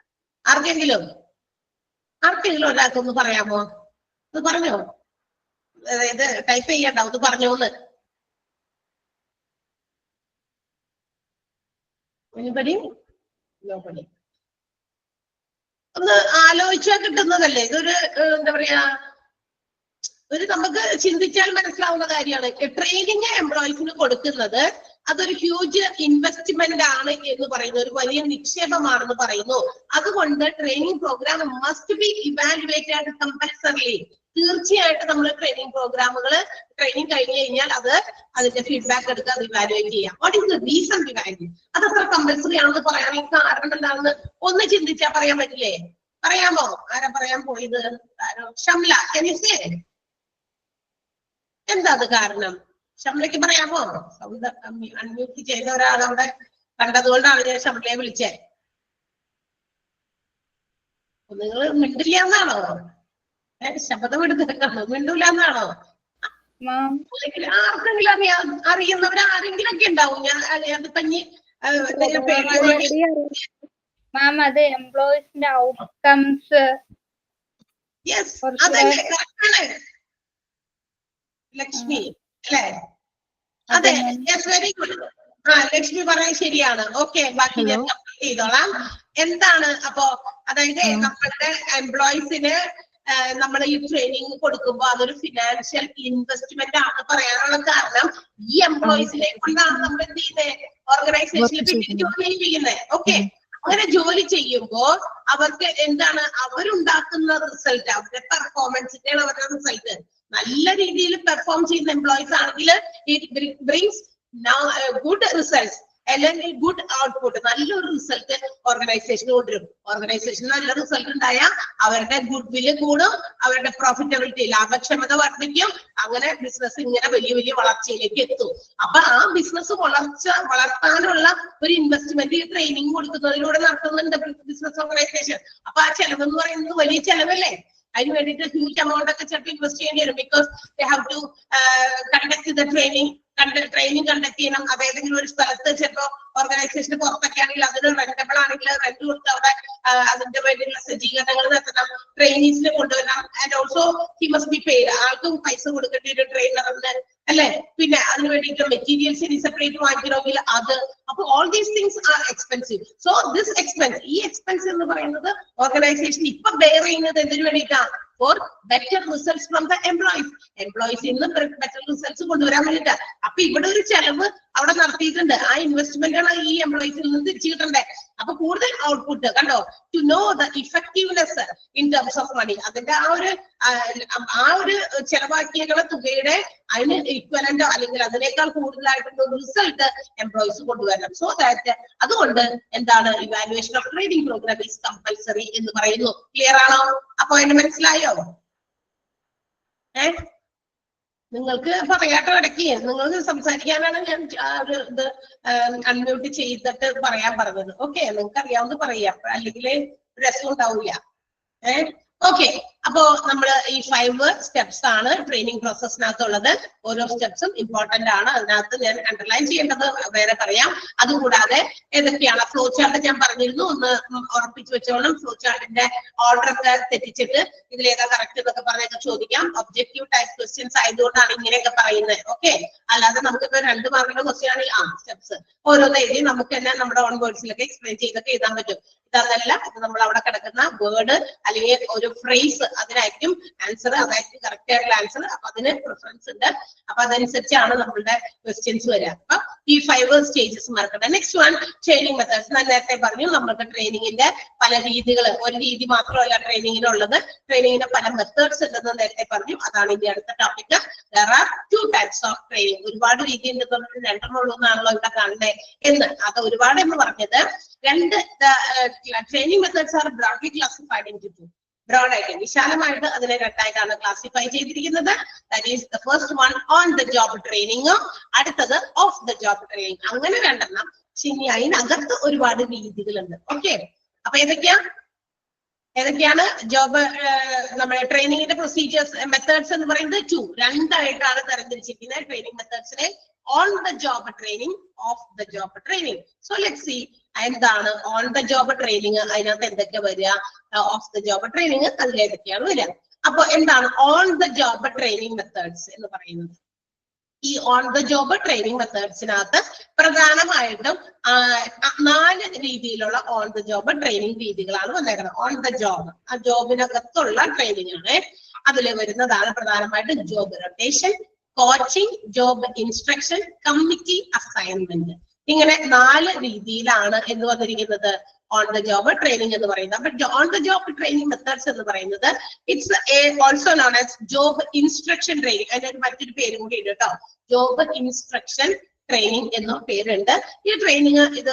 ആർക്കെങ്കിലും ഒരാൾക്കൊന്ന് പറയാമോ? ഇത് പറഞ്ഞോ, ഇത് ടൈപ്പ് ചെയ്യണ്ട, ഇത് പറഞ്ഞോന്ന്. Anybody? Nobody. ഒന്ന് ആലോചിച്ചാൽ കിട്ടുന്നതല്ലേ ഇതൊരു, എന്താ പറയാ, ഒരു നമുക്ക് ചിന്തിച്ചാൽ മനസ്സിലാവുന്ന കാര്യമാണ്. ട്രെയിനിങ് എംപ്ലോയീസിന് കൊടുക്കുന്നത് അതൊരു ഹ്യൂജ് ഇൻവെസ്റ്റ്മെന്റ് ആണ് എന്ന് പറയുന്നു, ഒരു വലിയ നിക്ഷേപമാണെന്ന് പറയുന്നു. അതുകൊണ്ട് training program must be evaluated compulsorily. തീർച്ചയായിട്ടും നമ്മൾ ട്രെയിനിങ് പ്രോഗ്രാമുകൾ ട്രെയിനിങ് കഴിഞ്ഞു കഴിഞ്ഞാൽ അതിന്റെ ഫീഡ്ബാക്ക് എടുക്കുക, അത് ഇവാലുവേറ്റ് ചെയ്യാം. What is the reason behind? അത് അത്ര കമ്പൽസറി ആണെന്ന് പറയാനുള്ള കാരണം എന്താണെന്ന് ഒന്ന് ചിന്തിച്ചാൽ പറയാൻ പറ്റില്ലേ? പറയാമോ? ആരാ പറയാൻ പോയത്? ഷംല, എന്താ അത് കാരണം? ഷംലയ്ക്ക് പറയാമോ? സൗണ്ട് അൺമ്യൂട്ട് ചെയ്ത ഒരാൾ അവിടെ കണ്ടതുകൊണ്ടാണ് ഞാൻ ഷംലയെ വിളിച്ചേ. നിങ്ങൾ മിണ്ടില്ല എന്നാണോ? ശബ്ദം എടുത്തിട്ടാണോ? മിണ്ടൂല എന്നാണോ? ആർക്കെങ്കിലും അറിയുന്നവർ ആരെങ്കിലും ഒക്കെ ഉണ്ടാവും. ഞാൻ അത് കഞ്ഞി ലക്ഷ്മി അല്ലേ? അതെ, വെരി ഗുഡ്. ലക്ഷ്മി പറയാൻ ശരിയാണ്. ഓക്കെ, ബാക്കി ഞാൻ കംപ്ലീറ്റ് ചെയ്തോളാം. എന്താണ് അപ്പോ? അതായത് നമ്മളുടെ എംപ്ലോയീസിന് നമ്മൾ ഈ ട്രെയിനിങ് കൊടുക്കുമ്പോൾ അതൊരു ഫിനാൻഷ്യൽ ഇൻവെസ്റ്റ്മെന്റ് ആണ് പറയാനുള്ള കാരണം ഈ എംപ്ലോയീസിനെ കൊണ്ടാണ് നമ്മൾ എന്ത് ചെയ്യുന്നത്, ഓർഗനൈസേഷനിൽ പിന്നീട് ജോലി ചെയ്യുന്നത്. ഓക്കെ, അങ്ങനെ ജോലി ചെയ്യുമ്പോൾ അവർക്ക് എന്താണ്, അവരുണ്ടാക്കുന്ന റിസൾട്ട്, അവരുടെ പെർഫോമൻസിന്റെയാണ് അവരുടെ റിസൾട്ട്. നല്ല രീതിയിൽ പെർഫോം ചെയ്യുന്ന എംപ്ലോയീസ് ആണെങ്കിൽ ഇറ്റ് ബ്രിങ്സ് ഗുഡ് റിസൾട്ട്സ് അല്ലെങ്കിൽ ഗുഡ് ഔട്ട്പുട്ട്, നല്ലൊരു റിസൾട്ട് ഓർഗനൈസേഷന് കൊണ്ടുവരും. ഓർഗനൈസേഷൻ നല്ല റിസൾട്ട് ഉണ്ടായാൽ അവരുടെ ഗുഡ് വില്ല് കൂടും, അവരുടെ പ്രോഫിറ്റബിലിറ്റി, ലാഭക്ഷമത വർദ്ധിക്കും. അങ്ങനെ ബിസിനസ് ഇങ്ങനെ വലിയ വലിയ വളർച്ചയിലേക്ക് എത്തും. അപ്പൊ ആ ബിസിനസ് വളർത്താനുള്ള ഒരു ഇൻവെസ്റ്റ്മെന്റ് ട്രെയിനിങ് കൊടുക്കുന്നതിലൂടെ നടത്തുന്നുണ്ട് ബിസിനസ് ഓർഗനൈസേഷൻ. അപ്പൊ ആ ചെലവ് എന്ന് പറയുന്നത് വലിയ ചെലവല്ലേ? അതിന് വേണ്ടിയിട്ട് ഹ്യൂജ് എമൗണ്ട് ഒക്കെ ചിലപ്പോൾ ഇൻവെസ്റ്റ് ചെയ്യേണ്ടി വരും. Because they have to conduct the training conduct ചെയ്യണം. അത് ഏതെങ്കിലും ഒരു സ്ഥലത്ത് ചിലപ്പോൾ ഓർഗനൈസേഷന് പുറത്തൊക്കെ ആണെങ്കിൽ അതിന് റെന്റബിൾ ആണെങ്കിൽ റെന്റ് കൊടുത്ത് അവിടെ അതിന്റെ വേണ്ടിയുള്ള സജ്ജീകരണങ്ങൾ നടത്തണം, ട്രെയിനീസിനെ കൊണ്ടുവരണം. And also he must be paid, ആൾക്കും പൈസ കൊടുക്കേണ്ടി ഒരു ട്രെയിനറിന് അല്ലെ. പിന്നെ അതിന് വേണ്ടിയിട്ട് മെറ്റീരിയൽസ് സെപ്പറേറ്റ് വാങ്ങിക്കണമെങ്കിൽ അത്. അപ്പൊ all these things are expensive. So this expense, ഈ എക്സ്പെൻസ് എന്ന് പറയുന്നത് ഓർഗനൈസേഷൻ ഇപ്പൊ ബെയർ ചെയ്യുന്നത് എന്തിനു വേണ്ടിയിട്ടാണ്? Four better results from the employees. Employees ഇന്ന് ബെറ്റർ റിസൾട്ട്സ് കൊണ്ടുവരാൻ വേണ്ടിയിട്ട്. അപ്പൊ ഇവിടെ ഒരു ചെലവ് അവിടെ നടത്തിയിട്ടുണ്ട്. ആ ഇൻവെസ്റ്റ്മെന്റ് ആണ് ഈ എംപ്ലോയീസിൽ നിന്ന് തിരിച്ചു കിട്ടണ്ടേ. അപ്പൊ കൂടുതൽ ഔട്ട്പുട്ട് കണ്ടോ, to know the effectiveness in terms of money, അതിന്റെ ആ ഒരു ചെലവാക്കിയ തുകയുടെ അതിന് ഇക്വലന്റോ അല്ലെങ്കിൽ അതിനേക്കാൾ കൂടുതലായിട്ടുള്ള ഒരു റിസൾട്ട് എംപ്ലോയീസ് കൊണ്ടുവരണം. സോ ദാറ്റ് അതുകൊണ്ട് എന്താണ്, evaluation of training program is compulsory എന്ന് പറയുന്നു. ക്ലിയർ ആണോ? അപ്പൊ അതിന് മനസ്സിലായോ? നിങ്ങൾക്ക് പറയാട്ടോ, ഇടയ്ക്ക് നിങ്ങൾക്ക് സംസാരിക്കാനാണ് ഞാൻ ഇത് അൺമ്യൂട്ട് ചെയ്തിട്ട് പറയാൻ പറഞ്ഞത്. ഓക്കെ, നിങ്ങൾക്ക് അറിയാവുന്ന പറയാം, അല്ലെങ്കിൽ രസം ഉണ്ടാവില്ല. ഓക്കെ, അപ്പോ നമ്മൾ ഈ 5 സ്റ്റെപ്സ് ആണ് ട്രെയിനിങ് പ്രോസസ്സിനകത്തുള്ളത്. ഓരോ സ്റ്റെപ്സും ഇമ്പോർട്ടന്റ് ആണ്. അതിനകത്ത് ഞാൻ അണ്ടർലൈൻ ചെയ്യേണ്ടത് വേറെ പറയാം. അതുകൂടാതെ ഏതൊക്കെയാണ് ഫ്ലോ ചാർട്ട് ഞാൻ പറഞ്ഞിരുന്നു, ഒന്ന് ഉറപ്പിച്ചു വെച്ചോളും. ഫ്ലോ ചാർട്ടിന്റെ ഓർഡർ ഒക്കെ തെറ്റിച്ചിട്ട് ഇതിലേതാ കറക്റ്റ് എന്നൊക്കെ പറഞ്ഞൊക്കെ ചോദിക്കാം. ഒബ്ജക്റ്റീവ് ടൈപ്പ് ക്വസ്റ്റ്യൻസ് ആയതുകൊണ്ടാണ് ഇങ്ങനെയൊക്കെ പറയുന്നത്. ഓക്കെ, അല്ലാതെ നമുക്കിപ്പോ 2 മാർക്കിന്റെ ക്വസ്റ്റ്യൻ ആണെങ്കിൽ സ്റ്റെപ്സ് ഓരോന്ന് എഴുതി നമുക്ക് തന്നെ നമ്മുടെ ഓൺ വേർഡ്സിലൊക്കെ എക്സ്പ്ലെയിൻ ചെയ്തൊക്കെ എഴുതാൻ പറ്റും. ഇതല്ല, ഇത് നമ്മൾ അവിടെ കിടക്കുന്ന വേർഡ് അല്ലെങ്കിൽ ഒരു ഫ്രേസ്, അതിനായിരിക്കും ആൻസർ, അതായിരിക്കും കറക്റ്റ് ആയിട്ടുള്ള ആൻസർ. അപ്പൊ അതിന് പ്രിഫറൻസ് ഉണ്ട്. അപ്പൊ അതനുസരിച്ചാണ് നമ്മളുടെ ക്വസ്റ്റ്യൻസ് വരിക. അപ്പൊ ഈ 5 സ്റ്റേജസ് മറക്കട്ടെ. Next one, training methods. ഞാൻ നേരത്തെ പറഞ്ഞു നമ്മൾക്ക് ട്രെയിനിങ്ങിന്റെ പല രീതികൾ, ഒരു രീതി മാത്രമല്ല ട്രെയിനിങ്ങിനുള്ളത്. ട്രെയിനിങ്ങിന്റെ പല മെത്തേഡ്സ് ഉണ്ടെന്ന് നേരത്തെ പറഞ്ഞു. അതാണ് ഇനി അടുത്ത topic. There are 2 types of training. ഒരുപാട് രീതി ഉണ്ടെന്ന് 2 ഉള്ളൂ എന്നാണല്ലോ ഇവിടെ കാണുന്നത് എന്ന്. അത് ഒരുപാട് എന്ന് പറഞ്ഞത് 2 training methods R broadly classified into 2. ബ്രോഡായിട്ട്, വിശാലമായിട്ട് അതിനെ 2ആയിട്ടാണ് ക്ലാസിഫൈ ചെയ്തിരിക്കുന്നത്. That is the first one on the job training, അടുത്തത് ഓഫ് ദ ജോബ് ട്രെയിനിങ്. അങ്ങനെ 2 എണ്ണം. ഇനി അതിനകത്ത് ഒരുപാട് രീതികളുണ്ട്. ഓക്കെ, അപ്പൊ ഏതൊക്കെയാ? ഏതൊക്കെയാണ് ജോബ് നമ്മുടെ ട്രെയിനിങ്ങിന്റെ പ്രൊസീജിയേഴ്സ് മെത്തേഡ്സ് എന്ന് പറയുന്നത് 2 രണ്ടായിട്ടാണ് തരംതിരിച്ചിരിക്കുന്നത് ട്രെയിനിങ് മെത്തേഡ്സിനെ on the job training off the job training. So let's see എന്താണ് ഓൺ ദ ജോബ് ട്രെയിനിങ്, അതിനകത്ത് എന്തൊക്കെ വരിക, ഓഫ് ദ ജോബ് ട്രെയിനിങ് അതിലേതൊക്കെയാണ് വരിക. അപ്പൊ എന്താണ് on the job training methods എന്ന് പറയുന്നത്? ഈ ഓൺ ദ ജോബ് ട്രെയിനിങ് മെത്തേഡ്സിനകത്ത് പ്രധാനമായിട്ടും 4 രീതിയിലുള്ള ഓൺ ദ ജോബ് ട്രെയിനിങ് രീതികളാണ് വന്നേക്കുന്നത്. ഓൺ ദ ജോബ്, ആ ജോബിനകത്തുള്ള ട്രെയിനിങ് ആണ്. അതിൽ വരുന്നതാണ് പ്രധാനമായിട്ടും job rotation, coaching, job instruction, committee assignment. ഇങ്ങനെ 4 രീതിയിലാണ് എന്ന് വന്നിരിക്കുന്നത് ഓൺ ദ ജോബ് ട്രെയിനിങ് എന്ന് പറയുന്നത്. അപ്പൊ on the job training methods എന്ന് പറയുന്നത് it's also known as job instruction training. അതിനൊരു മറ്റൊരു പേര് കൂടി ഉണ്ട് കേട്ടോ, ജോബ് ഇൻസ്ട്രക്ഷൻ ട്രെയിനിങ് എന്ന പേരുണ്ട്. ഈ ട്രെയിനിങ് ഇത്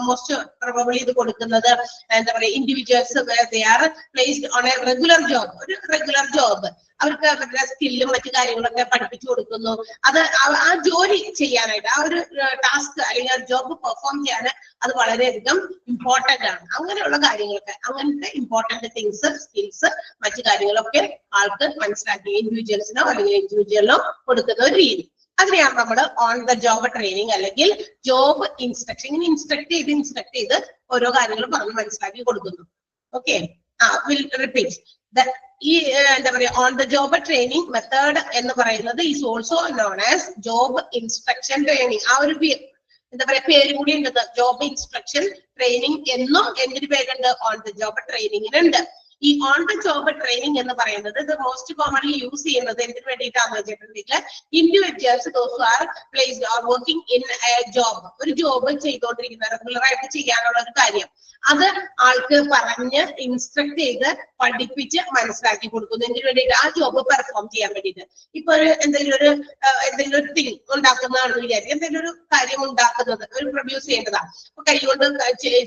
മോസ്റ്റ് പ്രോബബ്ലി ഇത് കൊടുക്കുന്നത് എന്താ പറയുക individuals they are placed on A regular job, ഒരു റെഗുലർ ജോബ്, അവർക്ക് അവരുടെ സ്കില്ലും മറ്റു കാര്യങ്ങളൊക്കെ പഠിപ്പിച്ചു കൊടുക്കുന്നു. അത് ആ ജോലി ചെയ്യാനായിട്ട്, ആ ഒരു ടാസ്ക് അല്ലെങ്കിൽ ആ ജോബ് പെർഫോം ചെയ്യാൻ അത് വളരെയധികം ഇമ്പോർട്ടന്റ് ആണ്. അങ്ങനെയുള്ള കാര്യങ്ങളൊക്കെ, അങ്ങനത്തെ ഇമ്പോർട്ടന്റ് തിങ്സ്, സ്കിൽസ്, മറ്റു കാര്യങ്ങളൊക്കെ ആൾക്ക് മനസ്സിലാക്കി ഇൻഡിവിജ്വൽസിനോ അല്ലെങ്കിൽ ഇൻഡിവിജ്വലിനോ കൊടുക്കുന്ന ഒരു രീതി. അതിനെയാണ് നമ്മൾ ഓൺ ദ ജോബ് ട്രെയിനിങ് അല്ലെങ്കിൽ ജോബ് ഇൻസ്ട്രക്ഷൻ. ഇങ്ങനെ ഇൻസ്ട്രക്ട് ചെയ്ത് ഓരോ കാര്യങ്ങളും പറഞ്ഞ് മനസ്സിലാക്കി കൊടുക്കുന്നു. ഓക്കെ, വിൽ റിപ്പീറ്റ് ഈ എന്താ പറയാ on the job training method എന്ന് പറയുന്നത് is also known as job instruction training. ആ ഒരു എന്താ പറയാ പേര് കൂടി ഉണ്ട്, ജോബ് ഇൻസ്ട്രക്ഷൻ ട്രെയിനിങ് എന്നും എന്തൊരു പേരുണ്ട്, ഓൺ ദ ജോബ് ട്രെയിനിങ്ങിനുണ്ട്. ഈ ഓൺ ദ ജോബ് ട്രെയിനിങ് എന്ന് പറയുന്നത് ഇത് മോസ്റ്റ് കോമൺലി യൂസ് ചെയ്യുന്നത് എന്തിനു വേണ്ടിയിട്ടാണെന്ന് വെച്ചിട്ടുണ്ടെങ്കിൽ individuals those are placed or working in A job, ഒരു ജോബ് ചെയ്തുകൊണ്ടിരിക്കുന്ന റെഗുലർ ആയിട്ട് ചെയ്യാനുള്ള ഒരു കാര്യം, അത് ആൾക്ക് പറഞ്ഞ് ഇൻസ്ട്രക്ട് ചെയ്ത് പഠിപ്പിച്ച് മനസ്സിലാക്കി കൊടുക്കുന്നു. എന്തിനു വേണ്ടിയിട്ട്? ആ ജോബ് പെർഫോം ചെയ്യാൻ വേണ്ടിയിട്ട്. ഇപ്പൊ ഒരു എന്തെങ്കിലും ഒരു തിങ് ഉണ്ടാക്കുന്നതാണെന്ന് വിചാരിക്കും, എന്തെങ്കിലും ഒരു കാര്യം ഉണ്ടാക്കുന്നത്, ഒരു പ്രൊഡ്യൂസ് ചെയ്യേണ്ടതാണ്, കൈകൊണ്ട്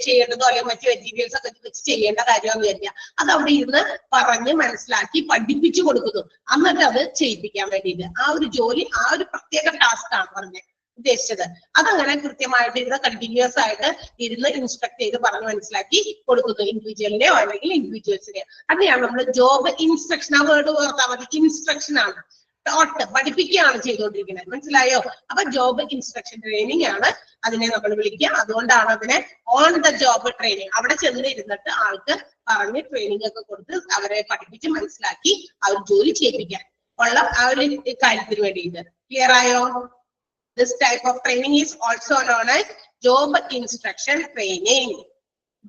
ചെയ്യേണ്ടതോ അല്ലെങ്കിൽ മറ്റു മെറ്റീരിയൽസ് ഒക്കെ വെച്ച് ചെയ്യേണ്ട കാര്യമാണെന്ന് വിചാരിക്കുക. അത് അവിടെ ഇരുന്ന് പറഞ്ഞ് മനസ്സിലാക്കി പഠിപ്പിച്ചു കൊടുക്കുന്നു, എന്നിട്ട് അത് ചെയ്യിപ്പിക്കാൻ വേണ്ടിയിട്ട്. ആ ഒരു ജോലി, ആ ഒരു പ്രത്യേക ടാസ്ക് ആണ് പറഞ്ഞത് ഉദ്ദേശിച്ചത്. അതങ്ങനെ കൃത്യമായിട്ട് ഇരുന്ന് കണ്ടിന്യൂസ് ആയിട്ട് ഇരുന്ന് ഇൻസ്ട്രക്ട് ചെയ്ത് പറഞ്ഞ് മനസ്സിലാക്കി കൊടുക്കുന്നു ഇൻഡിവിജ്വലിനെയോ അല്ലെങ്കിൽ ഇൻഡിവിജ്വൽസിനെയോ. അതിനെയാണ് നമ്മൾ ജോബ് ഇൻസ്ട്രക്ഷൻ, ആ വേർഡ് ഓർത്താൽ മതി, ഇൻസ്ട്രക്ഷൻ ആണ്, പഠിപ്പിക്കുകയാണ് ചെയ്തുകൊണ്ടിരിക്കുന്നത്. മനസ്സിലായോ? അപ്പൊ ജോബ് ഇൻസ്ട്രക്ഷൻ ട്രെയിനിങ് ആണ് അതിനെ നമ്മൾ വിളിക്കുക. അതുകൊണ്ടാണ് അതിനെ ഓൺ ദ ജോബ് ട്രെയിനിങ്. അവിടെ ചെന്നിരുന്നിട്ട് ആൾക്ക് പറഞ്ഞ് ട്രെയിനിങ് ഒക്കെ കൊടുത്ത് അവരെ പഠിപ്പിച്ച് മനസ്സിലാക്കി ആ ഒരു ജോലി ചെയ്യിപ്പിക്കാൻ ഉള്ള ആ ഒരു കാര്യത്തിന് വേണ്ടിയിട്ട്. ക്ലിയർ ആയോ? This type of training is also known as job instruction training.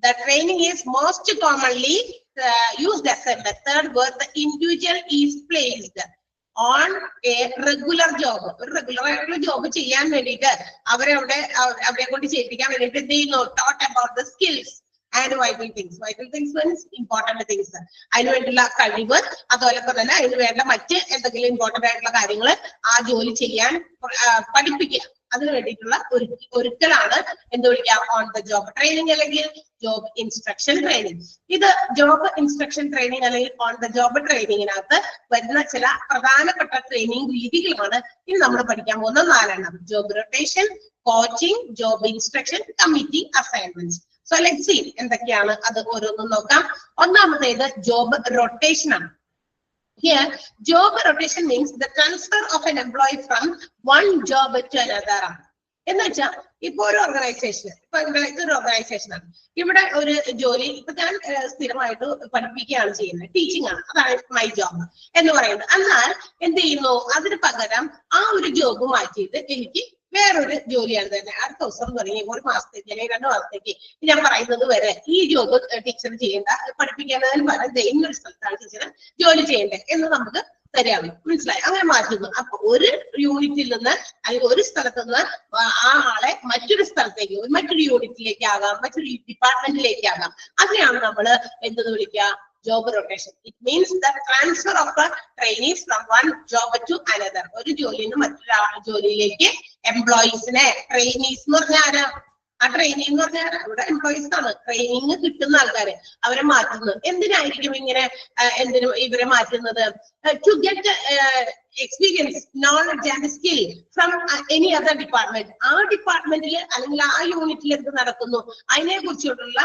The training is most commonly used as a method where the individual is placed on a regular job. ഒരു റെഗുലർ ആയിട്ടുള്ള job ചെയ്യാൻ വേണ്ടിയിട്ട് അവരെ കൊണ്ട് ചെയ്യിപ്പിക്കാൻ വേണ്ടിയിട്ട് they know taught about the skills and vital things. Vital things means important things. അതിന് വേണ്ടിയുള്ള കഴിവ്, അതുപോലൊക്കെ തന്നെ അതിന് വേണ്ട മറ്റ് എന്തെങ്കിലും ഇമ്പോർട്ടന്റ് ആയിട്ടുള്ള കാര്യങ്ങൾ ആ ജോലി ചെയ്യാൻ പഠിപ്പിക്കുക. അതിന് വേണ്ടിയിട്ടുള്ള ഒരുക്കലാണ് എന്ത് വിളിക്കുക, ഓൺ ദ ജോബ് ട്രെയിനിങ് അല്ലെങ്കിൽ ജോബ് ഇൻസ്ട്രക്ഷൻ ട്രെയിനിങ്. ഇത് ജോബ് ഇൻസ്ട്രക്ഷൻ ട്രെയിനിങ് അല്ലെങ്കിൽ ഓൺ ദ ജോബ് ട്രെയിനിങ്ങിനകത്ത് വരുന്ന ചില പ്രധാനപ്പെട്ട ട്രെയിനിങ് രീതികളാണ് ഇനി നമ്മൾ പഠിക്കാൻ പോകുന്ന 4 job rotation, coaching, job instruction, committee assignments. So let's see എന്തൊക്കെയാണ് അത് ഓരോന്നും നോക്കാം. ഒന്നാമത്തേത് ജോബ് റൊട്ടേഷൻ ആണ്. Here, job rotation means the transfer of an employee from one job to another. എന്ന് വെച്ചാൽ ഇപ്പൊ ഒരു ഓർഗനൈസേഷൻ, ഇതൊരു ഓർഗനൈസേഷൻ ആണ്, ഇവിടെ ഒരു ജോലി ഇപ്പൊ ഞാൻ സ്ഥിരമായിട്ട് പഠിപ്പിക്കുകയാണ് ചെയ്യുന്നത്, ടീച്ചിങ് ആണ്, അതാണ് മൈ ജോബ് എന്ന് പറയുന്നത്. എന്നാൽ എന്ത് ചെയ്യുന്നു, അതിന് പകരം ആ ഒരു ജോബ് മാറ്റിയിട്ട് എനിക്ക് വേറൊരു ജോലിയാണ് തന്നെ അടുത്ത ദിവസം തുടങ്ങി 1 മാസത്തേക്ക് അല്ലെങ്കിൽ 2 മാസത്തേക്ക് ഞാൻ പറയുന്നത് വരെ ഈ ജോബ് ടീച്ചർ ചെയ്യേണ്ട, പഠിപ്പിക്കേണ്ടതിന് പകരം ഇന്നൊരു സ്ഥലത്താണ് ടീച്ചർ ജോലി ചെയ്യേണ്ടത് എന്ന് നമുക്ക് തരാമോ? മനസ്സിലായി? അങ്ങനെ മാറ്റുന്നു. അപ്പൊ ഒരു യൂണിറ്റിൽ നിന്ന് അല്ലെങ്കിൽ ഒരു സ്ഥലത്ത് നിന്ന് ആ ആളെ മറ്റൊരു സ്ഥലത്തേക്ക്, മറ്റൊരു യൂണിറ്റിലേക്ക് ആകാം, മറ്റൊരു ഡിപ്പാർട്ട്മെന്റിലേക്ക് ആകാം. അതിനെയാണ് നമ്മൾ എന്തെന്ന് വിളിക്കുക, job rotation. It means the transfer of trainees from one job to another. ഒരു ജോലിയിൽ നിന്ന് മറ്റൊരു ജോലിയിലേക്ക് എംപ്ലോയീസിനെ, ട്രെയിനീസ് എന്ന് പറഞ്ഞാൽ ആ ട്രെയിനിങ് എന്ന് പറഞ്ഞാൽ ഇവിടെ എംപ്ലോയീസ് ആണ്, ട്രെയിനിങ് കിട്ടുന്ന ആൾക്കാരെ അവരെ മാറ്റുന്നത്. എന്തിനായിരിക്കും ഇങ്ങനെ ഇവരെ മാറ്റുന്നത്? To get experience, knowledge and skill from any other department. ആ ഡിപ്പാർട്ട്മെന്റിൽ അല്ലെങ്കിൽ ആ യൂണിറ്റിൽ എന്ത് നടക്കുന്നു അതിനെ കുറിച്ചുള്ള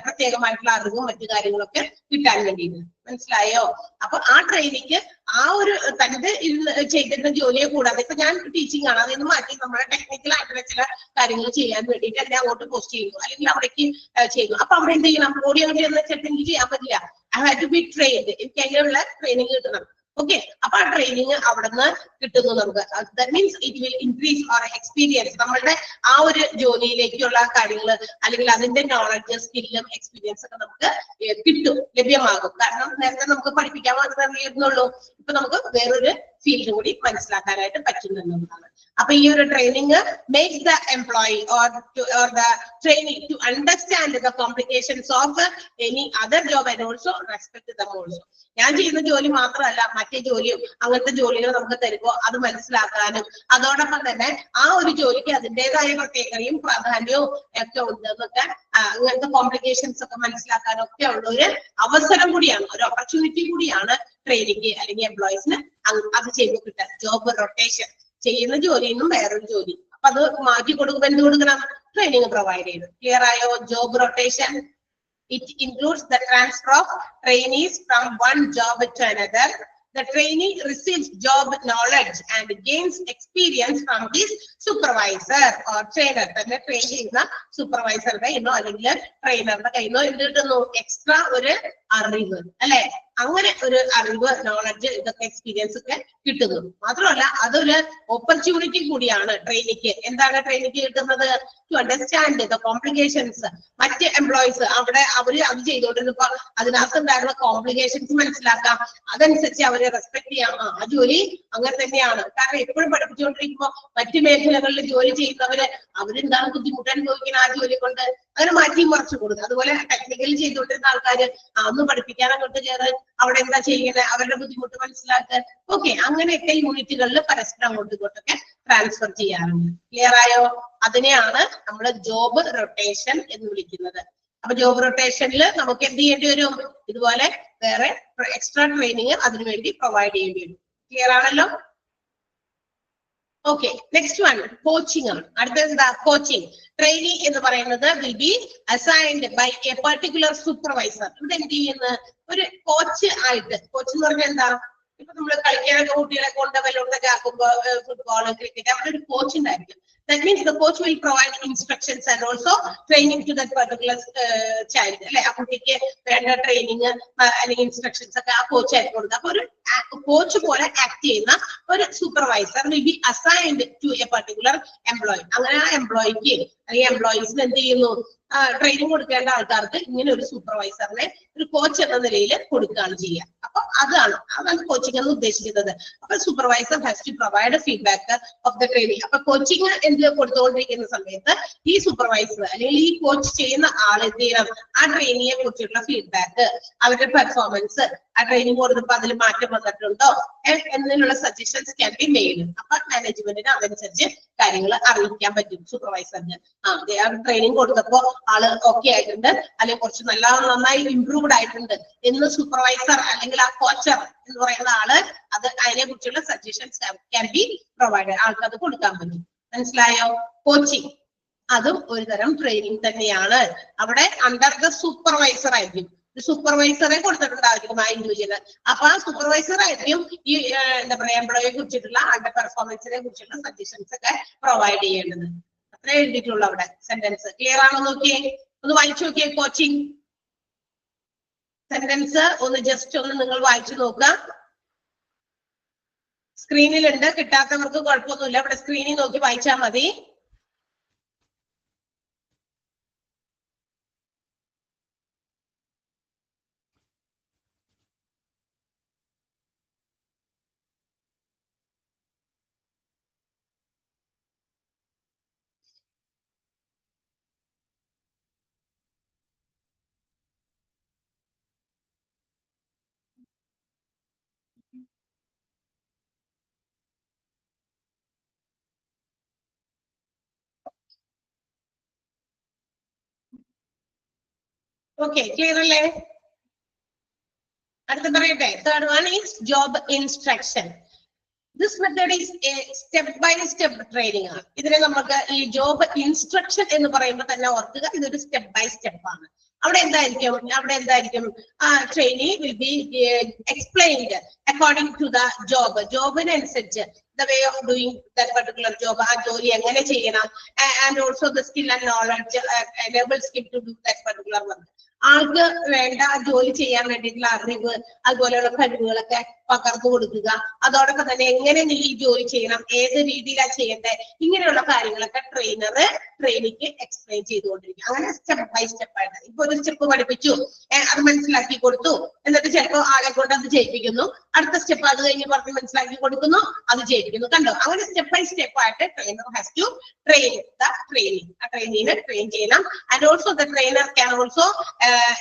പ്രത്യേകമായിട്ടുള്ള അറിവും മറ്റു കാര്യങ്ങളൊക്കെ കിട്ടാൻ വേണ്ടിയിട്ട്. മനസ്സിലായോ? അപ്പൊ ആ ട്രെയിനിക്ക് ആ ഒരു തന്റെ ചെയ്തിരുന്ന ജോലിയെ കൂടാതെ ഇപ്പൊ ഞാൻ ടീച്ചിങ് ആണ്, അതിൽ നിന്ന് മാറ്റി നമ്മുടെ ടെക്നിക്കൽ ആയിട്ടുള്ള ചില കാര്യങ്ങൾ ചെയ്യാൻ വേണ്ടിയിട്ട് എന്നെ അങ്ങോട്ട് പോസ്റ്റ് ചെയ്യുന്നു അല്ലെങ്കിൽ അവിടേക്ക് ചെയ്യുന്നു. അപ്പൊ അവിടെ എന്ത് ചെയ്യണം? ഓടി അങ്ങോട്ട് എന്ന് വെച്ചിട്ട് എനിക്ക് ചെയ്യാൻ പറ്റില്ല. I have to be trained. എനിക്ക് അതിനുള്ള ട്രെയിനിങ് കിട്ടണം. ഓക്കെ, അപ്പൊ ആ ട്രെയിനിങ് അവിടെ നിന്ന് കിട്ടുന്നു നമുക്ക്. That means it will increase അവർ എക്സ്പീരിയൻസ്. നമ്മളുടെ ആ ഒരു ജോലിയിലേക്കുള്ള കാര്യങ്ങൾ അല്ലെങ്കിൽ അതിന്റെ നോളജ്, സ്കില്ലും എക്സ്പീരിയൻസ് ഒക്കെ നമുക്ക് കിട്ടും, ലഭ്യമാകും. കാരണം നേരത്തെ നമുക്ക് പഠിപ്പിക്കാൻ മാത്രമേ ഇപ്പൊ നമുക്ക് വേറൊരു ഫീൽഡ് കൂടി മനസ്സിലാക്കാനായിട്ട് പറ്റുന്നുള്ളതാണ്. അപ്പൊ ഈ ഒരു training makes the employee or the training to understand the complications of any other job and also respect them also. ഞാൻ ചെയ്യുന്ന ജോലി മാത്രമല്ല മറ്റേ ജോലിയും അങ്ങനത്തെ ജോലികൾ നമുക്ക് തരുമ്പോൾ അത് മനസ്സിലാക്കാനും അതോടൊപ്പം തന്നെ ആ ഒരു ജോലിക്ക് അതിൻ്റെതായ പ്രത്യേകതയും പ്രാധാന്യവും ഒക്കെ ഉണ്ടെന്നൊക്കെ അങ്ങനത്തെ കോംപ്ലിക്കേഷൻസ് ഒക്കെ മനസ്സിലാക്കാനും ഒക്കെ ഉള്ള ഒരു അവസരം കൂടിയാണ്, ഒരു ഓപ്പർച്യൂണിറ്റി കൂടിയാണ് ട്രെയിനിങ് അല്ലെങ്കിൽ എംപ്ലോയീസിന് അത് ചെയ്ത് കിട്ടുക. ജോബ് റൊട്ടേഷൻ, ചെയ്യുന്ന ജോലിയിൽ നിന്നും വേറൊരു ജോലി, അപ്പൊ അത് മാറ്റി കൊടുക്കുമ്പോൾ എന്ത് കൊടുക്കണം? ട്രെയിനിങ് പ്രൊവൈഡ് ചെയ്ത്. ക്ലിയർ ആയോ? Job rotation it includes the transfer of trainees from one job to another. The trainee receives job knowledge and gains experience from his supervisor or trainer. തന്നെ ട്രെയിൻ ചെയ്യുന്ന സൂപ്പർവൈസറുടെ കയ്യിലോ അല്ലെങ്കിൽ ട്രെയിനറുടെ കയ്യിലോ എന്ത് കിട്ടുന്നു? എക്സ്ട്രാ ഒരു അറിവ്, അല്ലെ? അങ്ങനെ ഒരു അറിവ്, നോളജ്, ഇതൊക്കെ എക്സ്പീരിയൻസ് ഒക്കെ കിട്ടുന്നു. മാത്രമല്ല അതൊരു ഓപ്പർച്യൂണിറ്റി കൂടിയാണ് ട്രെയിനിക്ക്. എന്താണ് ട്രെയിനിക്ക് കിട്ടുന്നത്? To understand the complications. മറ്റ് എംപ്ലോയീസ് അവിടെ അവര് അത് ചെയ്തുകൊണ്ടിരുന്നപ്പോ അതിനകത്ത് ഉണ്ടായിരുന്ന കോംപ്ലിക്കേഷൻസ് മനസ്സിലാക്കാം, അതനുസരിച്ച് അവരെ റെസ്പെക്ട് ചെയ്യാം. ആ ജോലി അങ്ങനെ തന്നെയാണ്. കാരണം എപ്പോഴും പഠിപ്പിച്ചുകൊണ്ടിരിക്കുമ്പോ മറ്റു മേഖലകളിൽ ജോലി ചെയ്യുന്നവര് അവരെന്താണ് ബുദ്ധിമുട്ട് അനുഭവിക്കുന്ന ആ ജോലി കൊണ്ട് അങ്ങനെ മാറ്റി മറിച്ചു കൊടുക്കുക. അതുപോലെ ടെക്നിക്കലി ചെയ്തുകൊണ്ടിരുന്ന ആൾക്കാര് അന്ന് പഠിപ്പിക്കാൻ അങ്ങോട്ട് കയറി അവിടെ എന്താ ചെയ്യുന്നത്, അവരുടെ ബുദ്ധിമുട്ട് മനസ്സിലാക്കുക. ഓക്കെ, അങ്ങനെയൊക്കെ യൂണിറ്റുകളിൽ പരസ്പരം അങ്ങോട്ടും ഇങ്ങോട്ടൊക്കെ ട്രാൻസ്ഫർ ചെയ്യാറുണ്ട്. ക്ലിയർ ആയോ? അതിനെയാണ് നമ്മൾ ജോബ് റൊട്ടേഷൻ എന്ന് വിളിക്കുന്നത്. അപ്പൊ ജോബ് റൊട്ടേഷനിൽ നമുക്ക് എന്ത് ചെയ്യേണ്ടി വരും? ഇതുപോലെ വേറെ എക്സ്ട്രാ ട്രെയിനിങ് അതിനുവേണ്ടി പ്രൊവൈഡ് ചെയ്യേണ്ടി വരും. ക്ലിയർ ആണല്ലോ? ഓക്കെ, നെക്സ്റ്റ് വൺ കോച്ചിങ് ആണ്. അടുത്തത് എന്താ? കോച്ചിങ്. ട്രെയിനി എന്ന് പറയുന്നത് will be assigned by a particular supervisor. ഇവിടെ എന്ത് ചെയ്യുന്ന ഒരു കോച്ച് ആയിട്ട്, കോച്ച് എന്ന് പറഞ്ഞാൽ എന്താ? ഇപ്പൊ നമ്മൾ കളിക്കാനൊക്കെ കുട്ടികളെ കൊണ്ട് വല്ലതൊക്കെ ആക്കുമ്പോ ഫുട്ബോൾ, ക്രിക്കറ്റ്, അവിടെ ഒരു കോച്ച് ഉണ്ടായിരിക്കും. That means the coach will provide instructions and also training to that particular child. അല്ലെ? ആ കുട്ടിക്ക് വേണ്ട ട്രെയിനിങ് അല്ലെങ്കിൽ ഇൻസ്ട്രക്ഷൻസ് ഒക്കെ ആ കോച്ച് ആയിട്ട് കൊടുക്കുക. അപ്പൊ ഒരു കോച്ച് പോലെ ആക്ട് ചെയ്യുന്ന ഒരു supervisor will be assigned to a particular employee. അങ്ങനെ ആ എംപ്ലോയിക്ക് അല്ലെങ്കിൽ എംപ്ലോയീസിന് എന്ത് ചെയ്യുന്നു? ട്രെയിനിങ് കൊടുക്കേണ്ട ആൾക്കാർക്ക് ഇങ്ങനെ ഒരു സൂപ്പർവൈസറിനെ ഒരു കോച്ച് എന്ന നിലയിൽ കൊടുക്കുകയാണ് ചെയ്യുക. അപ്പൊ അതാണ് കോച്ചിങ് എന്ന് ഉദ്ദേശിക്കുന്നത്. അപ്പൊ supervisor has to provide feedback of the training. അപ്പൊ കോച്ചിങ് എന്ത് കൊടുത്തുകൊണ്ടിരിക്കുന്ന സമയത്ത് ഈ സൂപ്പർവൈസർ അല്ലെങ്കിൽ ഈ കോച്ച് ചെയ്യുന്ന ആൾ എന്ത് ചെയ്യണം? ആ ട്രെയിനിയെ കുറിച്ചുള്ള ഫീഡ്ബാക്ക്, അവരുടെ പെർഫോമൻസ്, ആ ട്രെയിനിങ് കൊടുത്തപ്പോ അതിൽ മാറ്റം വന്നിട്ടുണ്ടോ എന്നതിനുള്ള സജഷൻസ് ക്യാൻ ബി മെയ്ഡ്. അപ്പൊ മാനേജ്മെന്റിന് അതനുസരിച്ച് കാര്യങ്ങൾ അറിയിക്കാൻ പറ്റും സൂപ്പർവൈസറിന്. ആ ട്രെയിനിങ് കൊടുത്തപ്പോ ആള് ഓക്കെ ആയിട്ടുണ്ട്, അല്ലെങ്കിൽ കുറച്ച് നന്നായി ഇംപ്രൂവ്ഡ് ആയിട്ടുണ്ട് എന്ന് സൂപ്പർവൈസർ അല്ലെങ്കിൽ ആ കോച്ചർ എന്ന് പറയുന്ന ആള് അതിനെ കുറിച്ചുള്ള സജഷൻസ് ക്യാൻ ബി പ്രൊവൈഡ്. ആൾക്ക് അത് കൊടുക്കാൻ പറ്റും. മനസ്സിലായോ? കോച്ചിങ് അതും ഒരു തരം ട്രെയിനിങ് തന്നെയാണ്. അവിടെ അണ്ടർ ദ സൂപ്പർവൈസർ ആയിരിക്കും. സൂപ്പർവൈസറെ കൊടുത്തിട്ടുണ്ടായിരിക്കും ആ ഇൻഡിവിജ്വല്. അപ്പൊ ആ സൂപ്പർവൈസർ ആയിരിക്കും ഈ എന്താ പറയാ എംപ്ലോയിയെ കുറിച്ചിട്ടുള്ള ആളുടെ പെർഫോമൻസിനെ കുറിച്ചുള്ള സജഷൻസ് ഒക്കെ പ്രൊവൈഡ് ചെയ്യേണ്ടത്. അത്രേ എഴുതിയിട്ടുള്ളൂ അവിടെ സെന്റൻസ്. ക്ലിയർ ആണോ? നോക്കിയേ, ഒന്ന് വായിച്ചു നോക്കിയേ. കോച്ചിങ് സെന്റൻസ് ജസ്റ്റ് ഒന്ന് നിങ്ങൾ വായിച്ചു നോക്കുക. സ്ക്രീനിലുണ്ട്, കിട്ടാത്തവർക്ക് കുഴപ്പമൊന്നുമില്ല. ഇവിടെ സ്ക്രീനിൽ നോക്കി വായിച്ചാൽ മതി. ഓക്കെ, ക്ലിയർ അല്ലേ? അടുത്ത പറയട്ടെ. Third one is job instruction. This method is a step-by-step training. ഇതിനെ നമുക്ക് ഈ ജോബ് ഇൻസ്ട്രക്ഷൻ എന്ന് പറയുമ്പോൾ തന്നെ ഓർക്കുക, ഇതൊരു സ്റ്റെപ്പ് ബൈ സ്റ്റെപ്പ് ആണ്. അവിടെ എന്തായിരിക്കും training will be explained according to the job. ജോബിനനുസരിച്ച് the way of doing that particular job, ആ ജോലി എങ്ങനെ ചെയ്യണം, and also the skill and knowledge enables him to do that particular work. ആൾക്ക് വേണ്ട ജോലി ചെയ്യാൻ വേണ്ടിയിട്ടുള്ള അറിവ് അതുപോലെയുള്ള കഴിവുകളൊക്കെ പകർന്നു കൊടുക്കുക. അതോടൊപ്പം തന്നെ എങ്ങനെ നീ ഈ ജോലി ചെയ്യണം, ഏത് രീതിയിലാണ് ചെയ്യേണ്ടത്, ഇങ്ങനെയുള്ള കാര്യങ്ങളൊക്കെ ട്രെയിനിക്ക് എക്സ്പ്ലെയിൻ ചെയ്തുകൊണ്ടിരിക്കും. അങ്ങനെ സ്റ്റെപ്പ് ബൈ സ്റ്റെപ്പ് ആയിട്ട് ഇപ്പൊ ഒരു സ്റ്റെപ്പ് പഠിപ്പിച്ചു, അത് മനസ്സിലാക്കി കൊടുത്തു, എന്നിട്ട് ചിലപ്പോൾ ആളെ കൊണ്ട് അത് ചെയ്യിപ്പിക്കുന്നു. അടുത്ത സ്റ്റെപ്പ് അത് കഴിഞ്ഞ് പറഞ്ഞ് മനസ്സിലാക്കി കൊടുക്കുന്നു, അത് ചെയ്യിപ്പിക്കുന്നു. കണ്ടോ, അങ്ങനെ സ്റ്റെപ്പ് ബൈ സ്റ്റെപ്പ് ആയിട്ട് trainer has to train the training. ആ ട്രെയിനിനെ ട്രെയിൻ ചെയ്യണം. And also the trainer can also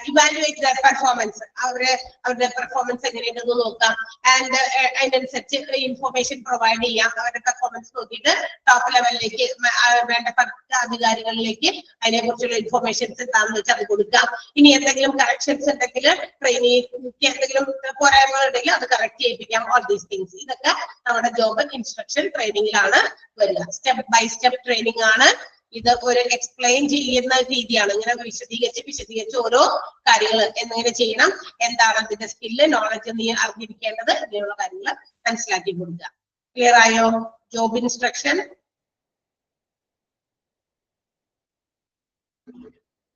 evaluate the performance. അവരുടെ പെർഫോമൻസ് എങ്ങനെയുണ്ടെന്ന് നോക്കാം. ആൻഡ് അതിനനുസരിച്ച് ഇൻഫോർമേഷൻ പ്രൊവൈഡ് ചെയ്യാം. അവരുടെ പെർഫോമൻസ് നോക്കിയിട്ട് ടോപ്പ് ലെവലിലേക്ക് വേണ്ടപ്പെട്ട അധികാരികളിലേക്ക് അതിനെ കുറിച്ചുള്ള ഇൻഫോർമേഷൻസ് എന്താണെന്ന് വെച്ചാൽ അത് കൊടുക്കാം. ഇനി എന്തെങ്കിലും കറക്ഷൻസ് ഉണ്ടെങ്കിൽ ട്രെയിനിക്ക് എന്തെങ്കിലും പോരായ്മകൾ ഉണ്ടെങ്കിൽ അത് കറക്റ്റ് ചെയ്യിപ്പിക്കാം. ഓൾ ദീസ് തിങ്സ് ഇതൊക്കെ നമ്മുടെ ജോബ് ഇൻസ്ട്രക്ഷൻ ട്രെയിനിങ്ങിലാണ് വരിക. സ്റ്റെപ്പ് ബൈ സ്റ്റെപ്പ് ട്രെയിനിങ് ആണ് ഇത്. ഒരു എക്സ്പ്ലെയിൻ ചെയ്യുന്ന രീതിയാണ്. ഇങ്ങനെ വിശദീകരിച്ച് ഓരോ കാര്യങ്ങൾ എങ്ങനെ ചെയ്യണം, എന്താണ് അതിന്റെ സ്കില്ല്, നോളജ് നീ അറിഞ്ഞിരിക്കേണ്ടത്, ഇങ്ങനെയുള്ള കാര്യങ്ങൾ മനസ്സിലാക്കി കൊടുക്കുക. ക്ലിയർ ആയോ ജോബ് ഇൻസ്ട്രക്ഷൻ?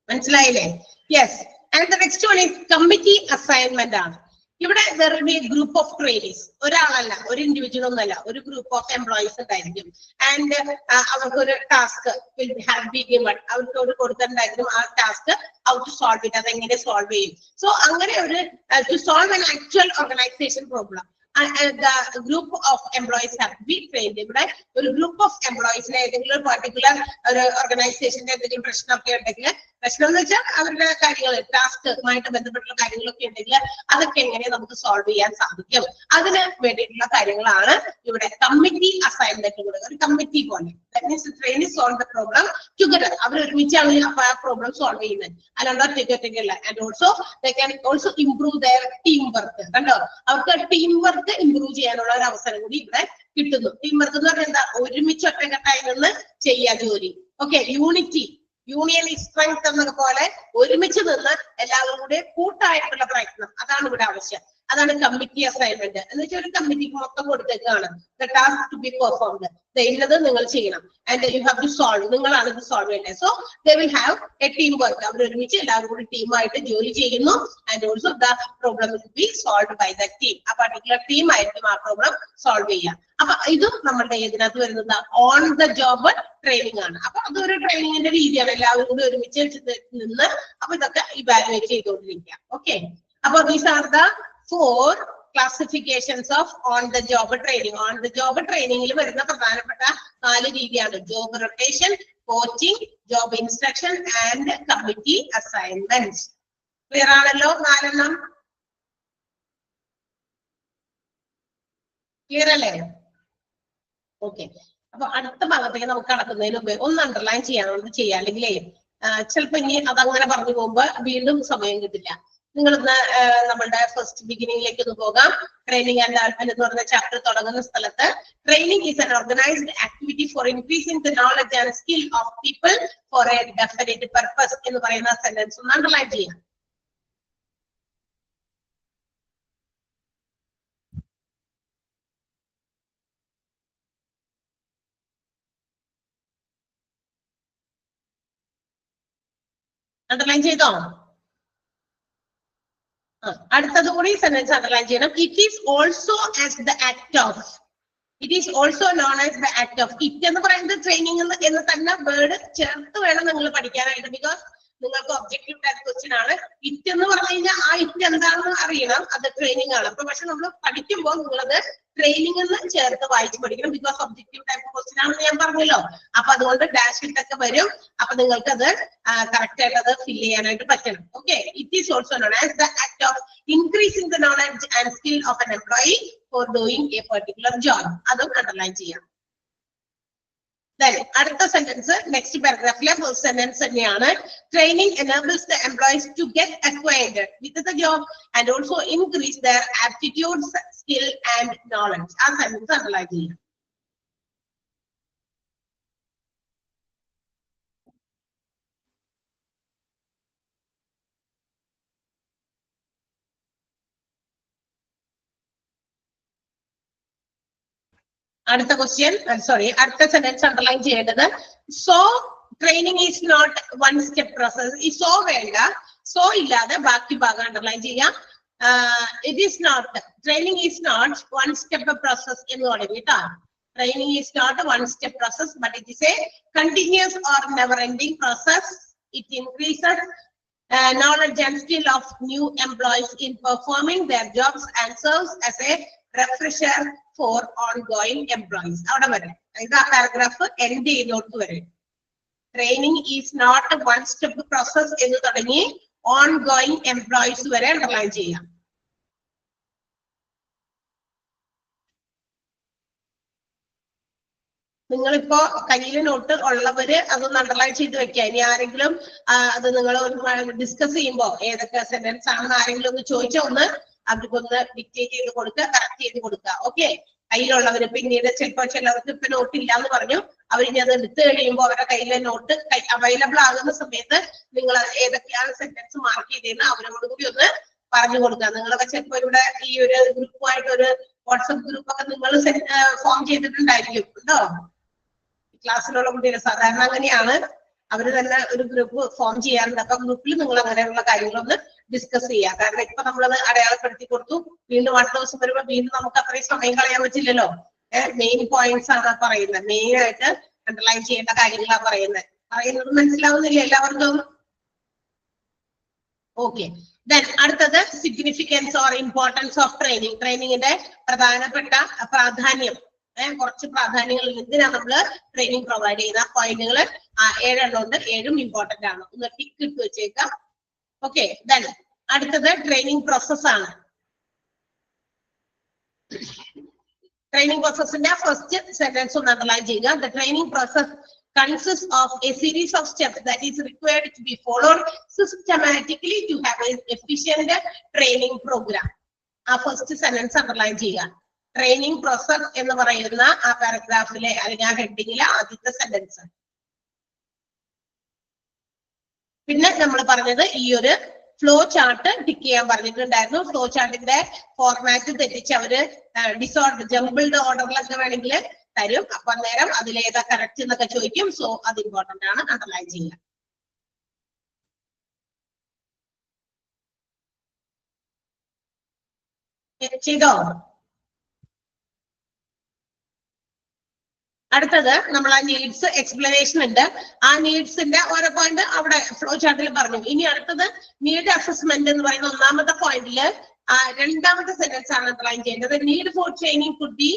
മനസ്സിലായില്ലേ? Yes. And the next one is committee assignment ആണ്. ഇവിടെ there will be a group of trainees. ഒരാളല്ല, ഒരു ഇൻഡിവിജ്വൽ ഒന്നല്ല, ഒരു ഗ്രൂപ്പ് ഓഫ് എംപ്ലോയീസ് ഉണ്ടായിരിക്കും. ആൻഡ് അവർക്ക് ഒരു task will have be given. അവർക്ക് ഒരു കൊടുത്തിട്ടുണ്ടായിരിക്കും ആ task how to solve it, അതെങ്ങനെ സോൾവ് ചെയ്യും. സോ അങ്ങനെ ഒരു to solve an actual organization problem. The group of employees have to be trained. ഇവിടെ ഒരു ഗ്രൂപ്പ് ഓഫ് എംപ്ലോയീസിനെ ഏതെങ്കിലും ഒരു പർട്ടിക്കുലർ ഒരു ഓർഗനൈസേഷന്റെ എന്തെങ്കിലും പ്രശ്നമൊക്കെ ഉണ്ടെങ്കിൽ, പ്രശ്നം എന്ന് വെച്ചാൽ അവരുടെ കാര്യങ്ങൾ ടാസ്കുമായിട്ട് ബന്ധപ്പെട്ടുള്ള കാര്യങ്ങളൊക്കെ ഉണ്ടെങ്കിൽ അതൊക്കെ എങ്ങനെ നമുക്ക് സോൾവ് ചെയ്യാൻ സാധിക്കും, അതിന് വേണ്ടിയിട്ടുള്ള കാര്യങ്ങളാണ് ഇവിടെ കമ്മിറ്റി അസൈൻമെന്റ് കൊടുക്കുക. ഒരു കമ്മിറ്റി പോലെ. Training solve the problem together. അവർ ഒരുമിച്ചാണ് ആ പ്രോബ്ലം സോൾവ് ചെയ്യുന്നത്, അല്ലാണ്ട് ഒറ്റയ്ക്കല്ല. And also they can also improve their team work. കണ്ടോ, അവർക്ക് ടീം വർക്ക് ഇംപ്രൂവ് ചെയ്യാനുള്ള ഒരു അവസരം കൂടി ഇവിടെ കിട്ടുന്നു. ടീം വർക്ക് എന്ന് പറഞ്ഞാൽ എന്താ? ഒരുമിച്ച് ഒറ്റക്കെട്ടായി നിന്ന് ചെയ്യാ ജോലി. ഓക്കെ, യൂണിറ്റി, യൂണിയൻ സ്ട്രെങ്ത് എന്നൊക്കെ പോലെ ഒരുമിച്ച് നിന്ന് എല്ലാവരും കൂടെ കൂട്ടായിട്ടുള്ള പ്രയത്നം, അതാണ് ഇവിടെ ആവശ്യം. അതാണ് കമ്മിറ്റി അസൈൻമെന്റ് എന്ന് വെച്ചാൽ ഒരു കമ്മിറ്റിക്ക് മൊത്തം കൊടുത്തേക്കാണ്. The task to be performed. ഇന്നത് നിങ്ങൾ ചെയ്യണം. And you have to solve. നിങ്ങളാണ് ഇത് സോൾവ് ചെയ്യേണ്ടത്. So they will have a team work. അവർ ഒരുമിച്ച് എല്ലാവരും കൂടി ടീമായിട്ട് ജോലി ചെയ്യുന്നു. And also the problem will be solve by the team. ആ പർട്ടിക്കുലർ ടീം ആയിരിക്കും ആ പ്രോബ്ലം സോൾവ് ചെയ്യാം. അപ്പൊ ഇതും നമ്മുടെ ഇതിനകത്ത് വരുന്നത് ഓൺ ദ ജോബ് ട്രെയിനിങ് ആണ്. അപ്പൊ അതൊരു ട്രെയിനിങ്ങിന്റെ രീതിയാണ്. എല്ലാവരും കൂടി ഒരുമിച്ച് നിന്ന് അപ്പൊ ഇതൊക്കെ ഇവാലുവേറ്റ് ചെയ്തുകൊണ്ടിരിക്കുക. ഓക്കെ, അപ്പൊ these are the 4 classifications of on the job training. On the job training il varuna പ്രധാനപ്പെട്ട 4 രീതിയാണ്: job rotation, coaching, job instruction and committee assignments. Clear ആണല്ലോ? 4 എണ്ണം ക്ലിയർ അല്ലേ? ഓക്കെ, അപ്പൊ അടുത്ത ഭാഗത്തേക്ക് നമുക്ക് കടക്കുന്നതിന് മുമ്പ് ഒന്ന് അണ്ടർലൈൻ ചെയ്യാനുള്ളത് ചെയ്യാം. അല്ലെങ്കിൽ ചിലപ്പോ ഇനി അതങ്ങനെ പറഞ്ഞു പോകുമ്പോ വീണ്ടും സമയം കിട്ടില്ല. നിങ്ങളിന്ന് നമ്മളുടെ ഫസ്റ്റ് ബിഗിനിങ്ങിലേക്ക് ഒന്ന് പോകാം. ട്രെയിനിങ് ആൻഡ് ഡെവലപ്മെന്റ് എന്ന് പറഞ്ഞ ചാപ്റ്റർ തുടങ്ങുന്ന സ്ഥലത്ത് training is an organised activity four increasing the knowledge and skill of people four A definite purpose എന്ന് പറയുന്ന സെന്റൻസ് ഒന്ന് അണ്ടർലൈൻ ചെയ്യാം. അണ്ടർലൈൻ ചെയ്തോ? അടുത്തത് കൂടി സെന്റൻസ് അണ്ടർലൈൻ ചെയ്യണം. It is also as the act of. It is also known as the act of. It എന്ന് പറയുന്നത് ട്രെയിനിങ് എന്ന് തന്നെ വേർഡ് ചേർത്ത് വേണം നിങ്ങൾ പഠിക്കാനായിട്ട്. ബിക്കോസ് നിങ്ങൾക്ക് ഒബ്ജക്റ്റീവ് ടൈപ്പ് ക്വസ്റ്റ്യൻ ആണ്. ഇറ്റ് എന്ന് പറഞ്ഞു കഴിഞ്ഞാൽ ആ ഇറ്റ് എന്താണെന്ന് അറിയണം, അത് ട്രെയിനിങ് ആണ്. അപ്പൊ പക്ഷെ നമ്മൾ പഠിക്കുമ്പോൾ നിങ്ങളത് ട്രെയിനിങ് എന്ന് ചേർത്ത് വായിച്ച് പഠിക്കണം. ബിക്കോസ് ഒബ്ജക്റ്റീവ് ടൈപ്പ് ക്വസ്റ്റ്യൻ ആണെന്ന് ഞാൻ പറഞ്ഞല്ലോ. അപ്പൊ അതുകൊണ്ട് ഡാഷ് ഇട്ടൊക്കെ വരും. അപ്പൊ നിങ്ങൾക്ക് അത് കറക്റ്റ് ആയിട്ട് അത് ഫിൽ ചെയ്യാനായിട്ട് പറ്റണം. Okay, it is also known as the act of increasing the knowledge and skill of N employee four doing A particular job. അതും അണ്ടർലൈൻ ചെയ്യാം. Then അടുത്ത സെന്റൻസ് നെക്സ്റ്റ് പാരഗ്രാഫിലെ ഫസ്റ്റ് സെന്റൻസ് തന്നെയാണ്. Training enables the employees to get acquainted with the job and also increase their aptitudes, skill and knowledge. ആ sentence underline ചെയ്യാം. അടുത്ത question, sorry, അടുത്ത sentence underline ചെയ്യേണ്ടത് so training is not one step process. ഈ so വേണ്ട, so ഇല്ലാതെ ബാക്കി ഭാഗം അണ്ടർലൈൻ ചെയ്യാം. It is not, training is not one step process എന്ന് തുടങ്ങി കേട്ടോ. Training is not a one-step process, but it is a continuous or never-ending process. It increases knowledge and skill of new employees in performing their jobs and serves as a refresher for ongoing employees. അവിടെ വരെ ഇത് ആ paragraph end ചെയ്തോട്ട് വരെ. Training is not a one-step process എന്ന് തുടങ്ങി ongoing employees വരെ underline ചെയ്യാം. നിങ്ങളിപ്പോ കയ്യിൽ നോട്ട് ഉള്ളവര് അതൊന്ന് അണ്ടർലൈൻ ചെയ്ത് വെക്കുക. ഇനി ആരെങ്കിലും അത് നിങ്ങൾ ഡിസ്കസ് ചെയ്യുമ്പോ ഏതൊക്കെ സെന്റൻസ് ആണെന്ന് ആരെങ്കിലും ഒന്ന് ചോദിച്ചാൽ ഒന്ന് അവർക്കൊന്ന് ഡിക്റ്റേറ്റ് ചെയ്ത് കൊടുക്കുക, കറക്റ്റ് ചെയ്ത് കൊടുക്കുക. ഓക്കെ, കയ്യിലുള്ളവര്. പിന്നീട് ചിലപ്പോ ചിലവർക്ക് ഇപ്പൊ നോട്ട് ഇല്ല എന്ന് പറഞ്ഞു, അവരിനി അത് എടുത്തു കഴിയുമ്പോൾ അവരുടെ കയ്യിലെ നോട്ട് അവൈലബിൾ ആകുന്ന സമയത്ത് നിങ്ങൾ ഏതൊക്കെയാണ് സെന്റൻസ് മാർക്ക് ചെയ്തതെന്ന് അവരോട് കൂടി ഒന്ന് പറഞ്ഞു കൊടുക്കുക. നിങ്ങളൊക്കെ ചിലപ്പോ ഇവിടെ ഈ ഒരു ഗ്രൂപ്പുമായിട്ട് ഒരു വാട്സപ്പ് ഗ്രൂപ്പ് ഒക്കെ നിങ്ങൾ ഫോം ചെയ്തിട്ടുണ്ടായിരിക്കും കേട്ടോ. ക്ലാസ്സിലുള്ള കുട്ടികൾ സാധാരണ അങ്ങനെയാണ്, അവര് തന്നെ ഒരു ഗ്രൂപ്പ് ഫോം ചെയ്യാറുണ്ട്. അപ്പൊ ഗ്രൂപ്പിൽ നിങ്ങൾ അങ്ങനെയുള്ള കാര്യങ്ങളൊന്ന് ഡിസ്കസ് ചെയ്യാം. കാരണം ഇപ്പൊ നമ്മളത് അടയാളപ്പെടുത്തി കൊടുത്തു, വീണ്ടും അടുത്ത ദിവസം വരുമ്പോൾ വീണ്ടും നമുക്ക് അത്രയും സമയം കളയാൻ പറ്റില്ലല്ലോ. മെയിൻ പോയിന്റ്സ് ആണ് പറയുന്നത്, മെയിൻ ആയിട്ട് അണ്ടർലൈൻ ചെയ്യേണ്ട കാര്യങ്ങളാണ് പറയുന്നത് മനസ്സിലാവുന്നില്ല എല്ലാവർക്കും? ഓക്കെ, ദെൻ അടുത്തത് significance or importance of training. ട്രെയിനിങ്ങിന്റെ പ്രധാനപ്പെട്ട പ്രാധാന്യം, കുറച്ച് പ്രാധാന്യങ്ങൾ. എന്തിനാ നമ്മള് ട്രെയിനിങ് പ്രൊവൈഡ് ചെയ്യുന്ന പോയിന്റുകൾ 7 എണ്ണം ഉണ്ട്, 7ഉം ഇമ്പോർട്ടന്റ് ആണ്. ഒന്ന് ടിക്ക് ഇട്ട് വെച്ചേക്കാം. ഓക്കെ, ദെൻ അടുത്തത് ട്രെയിനിങ് പ്രോസസ് ആണ്. ട്രെയിനിങ് പ്രോസസ്സിന്റെ ഫസ്റ്റ് സെന്റൻസ് ഒന്ന് അണ്ടർലൈൻ ചെയ്യുക. The training process consists of a series of steps that is required to be followed systematically to have an efficient training program. ആ first sentence underline ചെയ്യുക. Training process എന്ന് പറയുന്ന ആ പാരഗ്രാഫിലെ അല്ലെങ്കിൽ ആ ഹെഡിങ്ങിലെ ആദ്യത്തെ സെന്റൻസ്. പിന്നെ നമ്മൾ പറഞ്ഞത് ഈ ഒരു ഫ്ലോ ചാർട്ട് ടിക്ക് ചെയ്യാൻ പറഞ്ഞിട്ടുണ്ടായിരുന്നു. ഫ്ലോ ചാർട്ടിന്റെ ഫോർമാറ്റ് തെറ്റിച്ച് അവര് ഡിസോർഡർ ജംബിൾഡ് ഓർഡറിലൊക്കെ വേണമെങ്കിൽ തരും. അപ്പൊ അന്നേരം അതിലേതാ കറക്റ്റ് എന്നൊക്കെ ചോദിക്കും. സോ അത് ഇമ്പോർട്ടന്റ് ആണ്, അണ്ടർലൈൻ ചെയ്യുക. ചെയ്തോ? അടുത്തത് നമ്മൾ ആ നീഡ്സ് എക്സ്പ്ലനേഷൻ ഉണ്ട്. ആ നീഡ്സിന്റെ ഓരോ പോയിന്റ് അവിടെ ഫ്ലോ ചാർട്ടിൽ പറഞ്ഞു. ഇനി അടുത്തത് നീഡ് അസസ്മെന്റ് എന്ന് പറയുന്ന ഒന്നാമത്തെ പോയിന്റില് രണ്ടാമത്തെ സെന്റൻസ് ആണ് അണ്ടർലൈൻ ചെയ്യേണ്ടത്. Need for training could be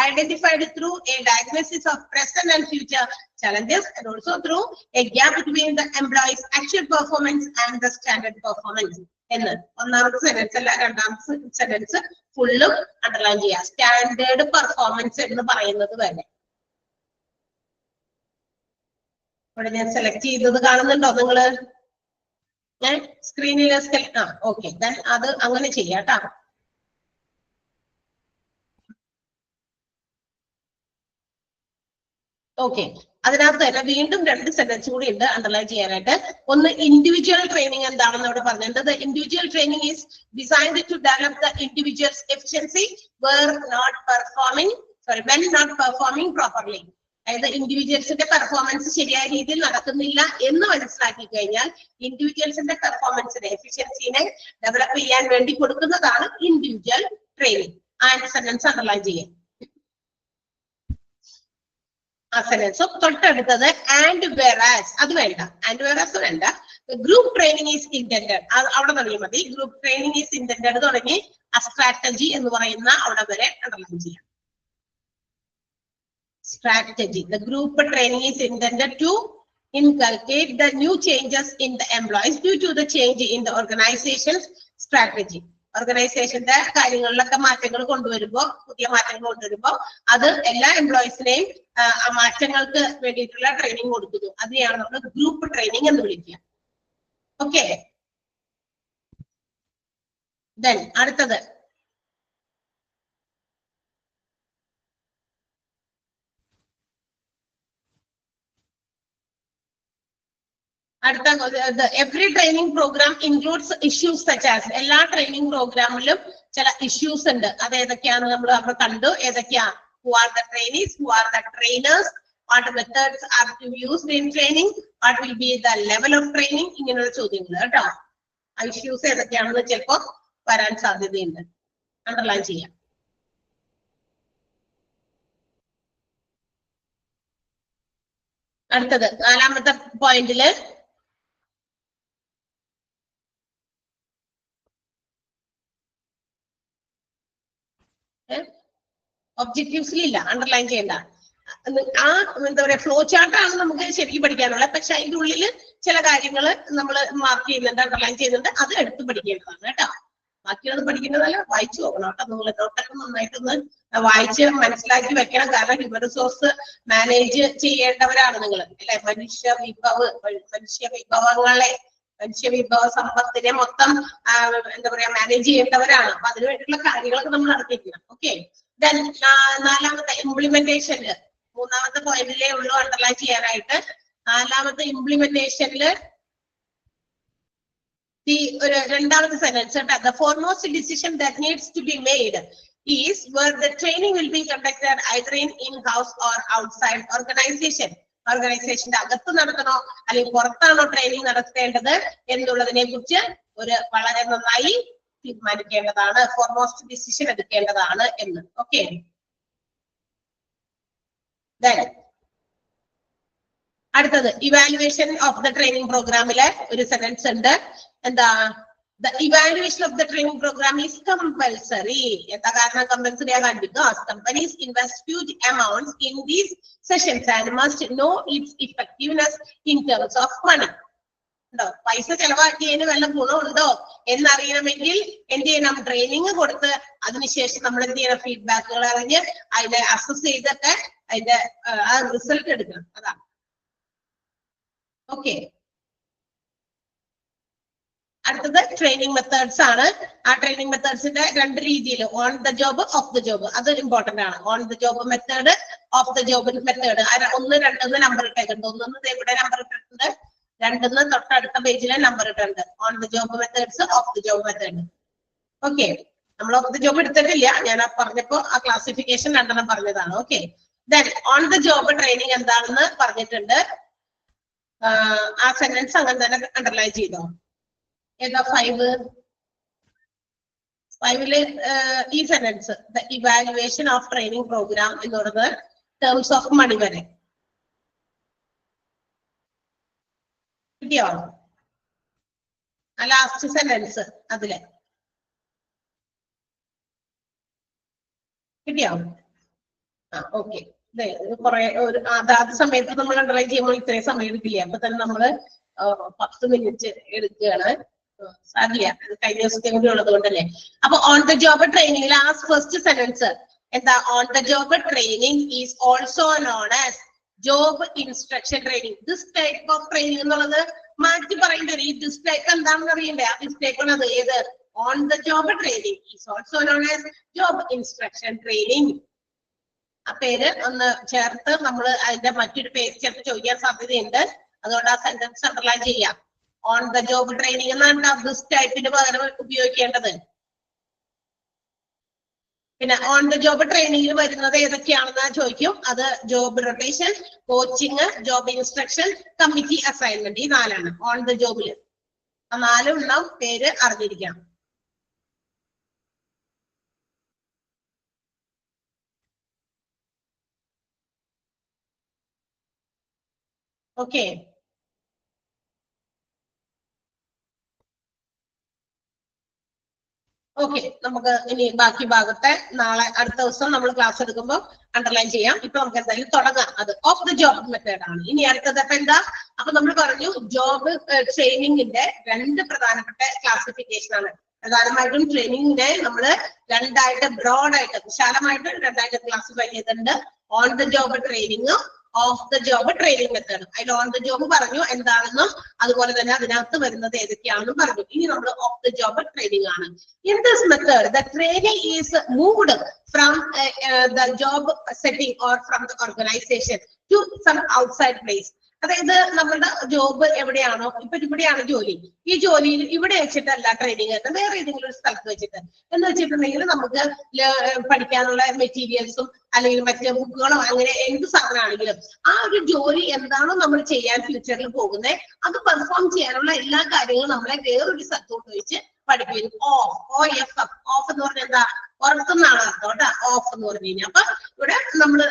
identified through A diagnosis of present and future challenges and also through a gap between the employees actual performance and the standard performance. എന്ന് ഒന്നാമത്തെ sentence അല്ല, രണ്ടാമത്തെ sentence ഫുള്ളും underline ചെയ്യുക. Standard performance എന്ന് പറയുന്നത് വരെ. ഇവിടെ ഞാൻ സെലക്ട് ചെയ്തത് കാണുന്നുണ്ടോ നിങ്ങള്? സ്ക്രീനിൽ ഓക്കെ, അത് അങ്ങനെ ചെയ്യാട്ടോ. ഓക്കെ, അതിനകത്ത് തന്നെ വീണ്ടും 2 സെന്റൻസ് കൂടി ഉണ്ട് അണ്ടർലൈൻ ചെയ്യാനായിട്ട്. ഒന്ന് ഇൻഡിവിജ്വൽ ട്രെയിനിങ് എന്താണെന്ന് ഇവിടെ പറഞ്ഞിട്ടുണ്ട്. Individual training is designed to develop the individuals efficiency when not performing properly. അതായത് ഇൻഡിവിജ്വൽസിന്റെ പെർഫോമൻസ് ശരിയായ രീതിയിൽ നടക്കുന്നില്ല എന്ന് മനസ്സിലാക്കി കഴിഞ്ഞാൽ ഇൻഡിവിജ്വൽസിന്റെ പെർഫോമൻസിനെ എഫിഷ്യൻസിനെ ഡെവലപ്പ് ചെയ്യാൻ വേണ്ടി കൊടുക്കുന്നതാണ് ഇൻഡിവിജ്വൽ ട്രെയിനിങ്. ആ സെന്റൻസ് അണ്ടർലൈൻ ചെയ്യാം. ആ സെന്റൻസും തൊട്ടടുത്തത് ആൻഡ് വെറാസ്, അത് വേണ്ട, ആൻഡ് വെറാസ് വേണ്ട. ഗ്രൂപ്പ് ട്രെയിനിങ് ഈസ് ഇന്റൻഡഡ്, അവിടെ തുടങ്ങി മതി. ഗ്രൂപ്പ് ട്രെയിനിങ് ഈസ് ഇന്റൻഡഡ് തുടങ്ങി ആ സ്ട്രാറ്റജി എന്ന് പറയുന്ന അവിടെ വരെ അണ്ടർലൈൻ ചെയ്യാം. Strategy. The group training is intended to inculcate the new changes in the employees due to the change in the organization's strategy. ഓർഗനൈസേഷന്റെ കാര്യങ്ങളിലൊക്കെ മാറ്റങ്ങൾ കൊണ്ടുവരുമ്പോ, പുതിയ മാറ്റങ്ങൾ കൊണ്ടുവരുമ്പോ അത് എല്ലാ എംപ്ലോയീസിനെയും ആ മാറ്റങ്ങൾക്ക് വേണ്ടിയിട്ടുള്ള ട്രെയിനിങ് കൊടുക്കുന്നു. അതിനെയാണ് നമ്മൾ ഗ്രൂപ്പ് ട്രെയിനിങ് എന്ന് വിളിക്കുക. ഓക്കെ, ദെൻ അടുത്തത് every training program includes issues such as എല്ലാ ട്രെയിനിങ് പ്രോഗ്രാമിലും ചില ഇഷ്യൂസ് ഉണ്ട്. അത് ഏതൊക്കെയാണ് നമ്മൾ അവിടെ കണ്ടു. ഏതൊക്കെയാ? who are the trainees, who are the trainers, what methods are to be used in training, what will be the level of training, ഇങ്ങനെയുള്ള ചോദ്യങ്ങൾ കേട്ടോ. ഇഷ്യൂസ് ഏതൊക്കെയാണെന്ന് ചിലപ്പോൾ വരാൻ സാധ്യതയുണ്ട്. അണ്ടർലൈൻ ചെയ്യാം. അടുത്തത് 4ാമത്തെ പോയിന്റില് ഒബ്ജക്റ്റീവ്സിലില്ല, അണ്ടർലൈൻ ചെയ്യേണ്ട. ആ എന്താ പറയാ ഫ്ലോ ചാർട്ടാണ് നമുക്ക് ശരിക്കും പഠിക്കാനുള്ളത്. പക്ഷെ അതിന്റെ ഉള്ളിൽ ചില കാര്യങ്ങൾ നമ്മൾ മാർക്ക് ചെയ്യുന്നുണ്ട്, അണ്ടർലൈൻ ചെയ്യുന്നുണ്ട്. അത് എടുത്ത് പഠിക്കേണ്ടതാണ് കേട്ടോ. ബാക്കിയുള്ളത് പഠിക്കുന്നതല്ല, വായിച്ചു നോക്കണം കേട്ടോ. നിങ്ങൾ നോട്ടൊക്കെ നന്നായിട്ടൊന്ന് വായിച്ച് മനസ്സിലാക്കി വെക്കണം. കാരണം ഹ്യൂമൻ റിസോഴ്സ് മാനേജ് ചെയ്യേണ്ടവരാണ് നിങ്ങൾ അല്ലെ. മനുഷ്യ വിഭവ സമ്പത്തിനെ മൊത്തം എന്താ പറയാ മാനേജ് ചെയ്യേണ്ടവരാണ്. അപ്പൊ അതിനു വേണ്ടിയിട്ടുള്ള കാര്യങ്ങളൊക്കെ നമ്മൾ നടത്തിയിരിക്കണം. ഓക്കെ. ദെൻ 4ാമത്തെ ഇംപ്ലിമെന്റേഷനില് 3ാമത്തെ പോയിന്റിലേ ഉള്ളൂ അണ്ടർലൈൻ ചെയ്യാനായിട്ട്. 4ാമത്തെ ഇംപ്ലിമെന്റേഷനില് ഒരു 2ാമത്തെ സെന്റൻസ് കേട്ടോ. The foremost decision that needs to be made is where the training will be conducted either in-house or outside organization. ഓർഗനൈസേഷന്റെ അകത്ത് നടത്തണോ അല്ലെങ്കിൽ പുറത്താണോ ട്രെയിനിങ് നടത്തേണ്ടത് എന്നുള്ളതിനെ കുറിച്ച് വളരെ നന്നായി തീരുമാനിക്കേണ്ടതാണ്. ഫോർമോസ്റ്റ് ഡിസിഷൻ എടുക്കേണ്ടതാണ് എന്ന്. ഓക്കെ. അടുത്തത് ഇവാലുവേഷൻ ഓഫ് ദ ട്രെയിനിങ് പ്രോഗ്രാമിലെ ഒരു സെന്റൻസ് ഉണ്ട്. എന്താ? The evaluation of the training program is compulsory. എന്താ കാരണം compulsory ആകാൻ? Because companies invest huge amounts in these sessions and must know its effectiveness in terms of money. ഉണ്ടോ? പൈസ ചെലവാക്കിയതിന് വല്ല ഗുണമുണ്ടോ എന്നറിയണമെങ്കിൽ എന്ത് ചെയ്യണം? ട്രെയിനിങ് കൊടുത്ത് അതിനുശേഷം നമ്മൾ എന്ത് ചെയ്യണം? ഫീഡ്ബാക്കുകൾ അറിഞ്ഞ് അതിനെ അസസ് ചെയ്തൊക്കെ അതിന്റെ ആ റിസൾട്ട് എടുക്കണം. അതാണ്. ഓക്കെ. അടുത്തത് ട്രെയിനിങ് മെത്തേഡ്സ് ആണ്. ആ ട്രെയിനിങ് മെത്തേഡ്സിന്റെ 2 രീതിയിൽ, on the job, off the job. അത് ഇമ്പോർട്ടന്റ് ആണ്. On the job method, off the job method. 1, 2 number ഇട്ടേക്കുന്നുണ്ട്. 1 ഇവിടെ നമ്പർ ഇട്ടിട്ടുണ്ട്, 2 തൊട്ടടുത്ത പേജിലെ നമ്പർ ഇട്ടിട്ടുണ്ട്. On the job methods, off the job method. Okay. നമ്മൾ ഓഫ് ദ ജോബ് എടുത്തിട്ടില്ല. ഞാൻ പറഞ്ഞപ്പോ ആ ക്ലാസിഫിക്കേഷൻ 2 പറഞ്ഞതാണ്. Okay. Then on the job training എന്താണെന്ന് പറഞ്ഞിട്ടുണ്ട്. ആ സെന്റൻസ് അങ്ങനെ തന്നെ അണ്ടർലൈൻ ചെയ്തോ. ഏതാ? 5ല് ഈ sentence the evaluation of training program എന്നുള്ളത് ടേംസ് ഓഫ് മണി വരെ കിട്ടിയോ? ലാസ്റ്റ് സെന്റൻസ് അതിലെ കിട്ടിയോ? ഓക്കെ. കുറെ അതാത് സമയത്ത് നമ്മൾ അണ്ടർലൈൻ ചെയ്യുമ്പോൾ ഇത്രയും സമയം എടുക്കില്ല. അപ്പൊ തന്നെ നമ്മള് 10 മിനിറ്റ് എടുക്കുകയാണ്. സാധ്യ കഴിഞ്ഞ ദിവസത്തെ കൂടി ഉള്ളത് കൊണ്ടല്ലേ. അപ്പൊ on the job training first sentence എന്താ? On the job training is also known as job instruction training. This type of training എന്നുള്ളത് മാറ്റി പറയേണ്ടത്. ഈ ദിസ് ടൈപ്പ് എന്താണെന്ന് അറിയണ്ടേ? ആ ദിസ് ടൈപ്പ് ആണ് അത്. ഏത്? On the job training is also known as job instruction training. ആ പേര് ഒന്ന് ചേർത്ത് നമ്മൾ അതിന്റെ മറ്റൊരു പേര് ചേർത്ത് ചോദിക്കാൻ സാധ്യതയുണ്ട്. അതുകൊണ്ട് ആ സെന്റൻസ് അണ്ടർലൈൻ ചെയ്യാം. ഓൺ ദ ജോബ് ട്രെയിനിങ് എന്നാണ് ദിസ് ടൈപ്പിന് പകരം ഉപയോഗിക്കേണ്ടത്. പിന്നെ ഓൺ ദ ജോബ് ട്രെയിനിങ്ങിൽ വരുന്നത് ഏതൊക്കെയാണെന്ന് ചോദിക്കും. അത് job rotation, coaching, job instruction, committee assignment. ഈ 4ആണ് ഓൺ ദ ജോബില്. ആ 4 പേര് അറിഞ്ഞിരിക്കണം. ഓക്കെ. ഓക്കെ. നമുക്ക് ഇനി ബാക്കി ഭാഗത്തെ നാളെ അടുത്ത ദിവസം നമ്മൾ ക്ലാസ് എടുക്കുമ്പോൾ അണ്ടർലൈൻ ചെയ്യാം. ഇപ്പൊ നമുക്ക് എന്തായാലും തുടങ്ങാം. അത് ഓഫ് ദ ജോബ് മെത്തേഡ് ആണ്. ഇനി അടുത്തത് അപ്പൊ എന്താ? അപ്പൊ നമ്മൾ പറഞ്ഞു ജോബ് ട്രെയിനിങ്ങിന്റെ 2 പ്രധാനപ്പെട്ട ക്ലാസിഫിക്കേഷൻ ആണ്. പ്രധാനമായിട്ടും ട്രെയിനിങ്ങിനെ നമ്മൾ 2ആയിട്ട് ബ്രോഡായിട്ട് വിശാലമായിട്ട് 2ആയിട്ട് ക്ലാസിഫൈ ചെയ്തിട്ടുണ്ട്. ഓൺ ദ ജോബ് ട്രെയിനിങ്ങും off the job training method. അതിൽ ഓൺ ദ ജോബ് പറഞ്ഞു എന്താണെന്നും അതുപോലെ തന്നെ അതിനകത്ത് വരുന്നത് ഏതൊക്കെയാണെന്നും പറഞ്ഞു. ഇനി നമ്മൾ ഓഫ് ദ ജോബ് ട്രെയിനിങ് ആണ്. In this method the training is moved from the job setting or from the organization to some outside place. അതായത് നമ്മുടെ ജോബ് എവിടെയാണോ, ഇപ്പൊ ഇവിടെയാണ് ജോലി, ഈ ജോലിയിൽ ഇവിടെ വെച്ചിട്ടല്ല ട്രെയിനിങ് ആയിട്ട് വേറെ ഏതെങ്കിലും ഒരു സ്ഥലത്ത് വെച്ചിട്ട് എന്ന് വെച്ചിട്ടുണ്ടെങ്കിൽ നമുക്ക് പഠിക്കാനുള്ള മെറ്റീരിയൽസും അല്ലെങ്കിൽ മറ്റേ ബുക്കുകളോ അങ്ങനെ എന്ത് സാധനമാണെങ്കിലും ആ ഒരു ജോലി എന്താണോ നമ്മൾ ചെയ്യാൻ ഫ്യൂച്ചറിൽ പോകുന്നത് അത് പെർഫോം ചെയ്യാനുള്ള എല്ലാ കാര്യങ്ങളും നമ്മളെ വേറൊരു സ്ഥലത്തോട്ട് വെച്ച് പഠിപ്പിക്കും. ഓഫ് എന്ന് പറഞ്ഞാൽ എന്താ, പുറത്തുനിന്നാണ് അർത്ഥം കേട്ടോ ഓഫ് എന്ന് പറഞ്ഞു കഴിഞ്ഞാൽ. അപ്പൊ ഇവിടെ നമ്മൾ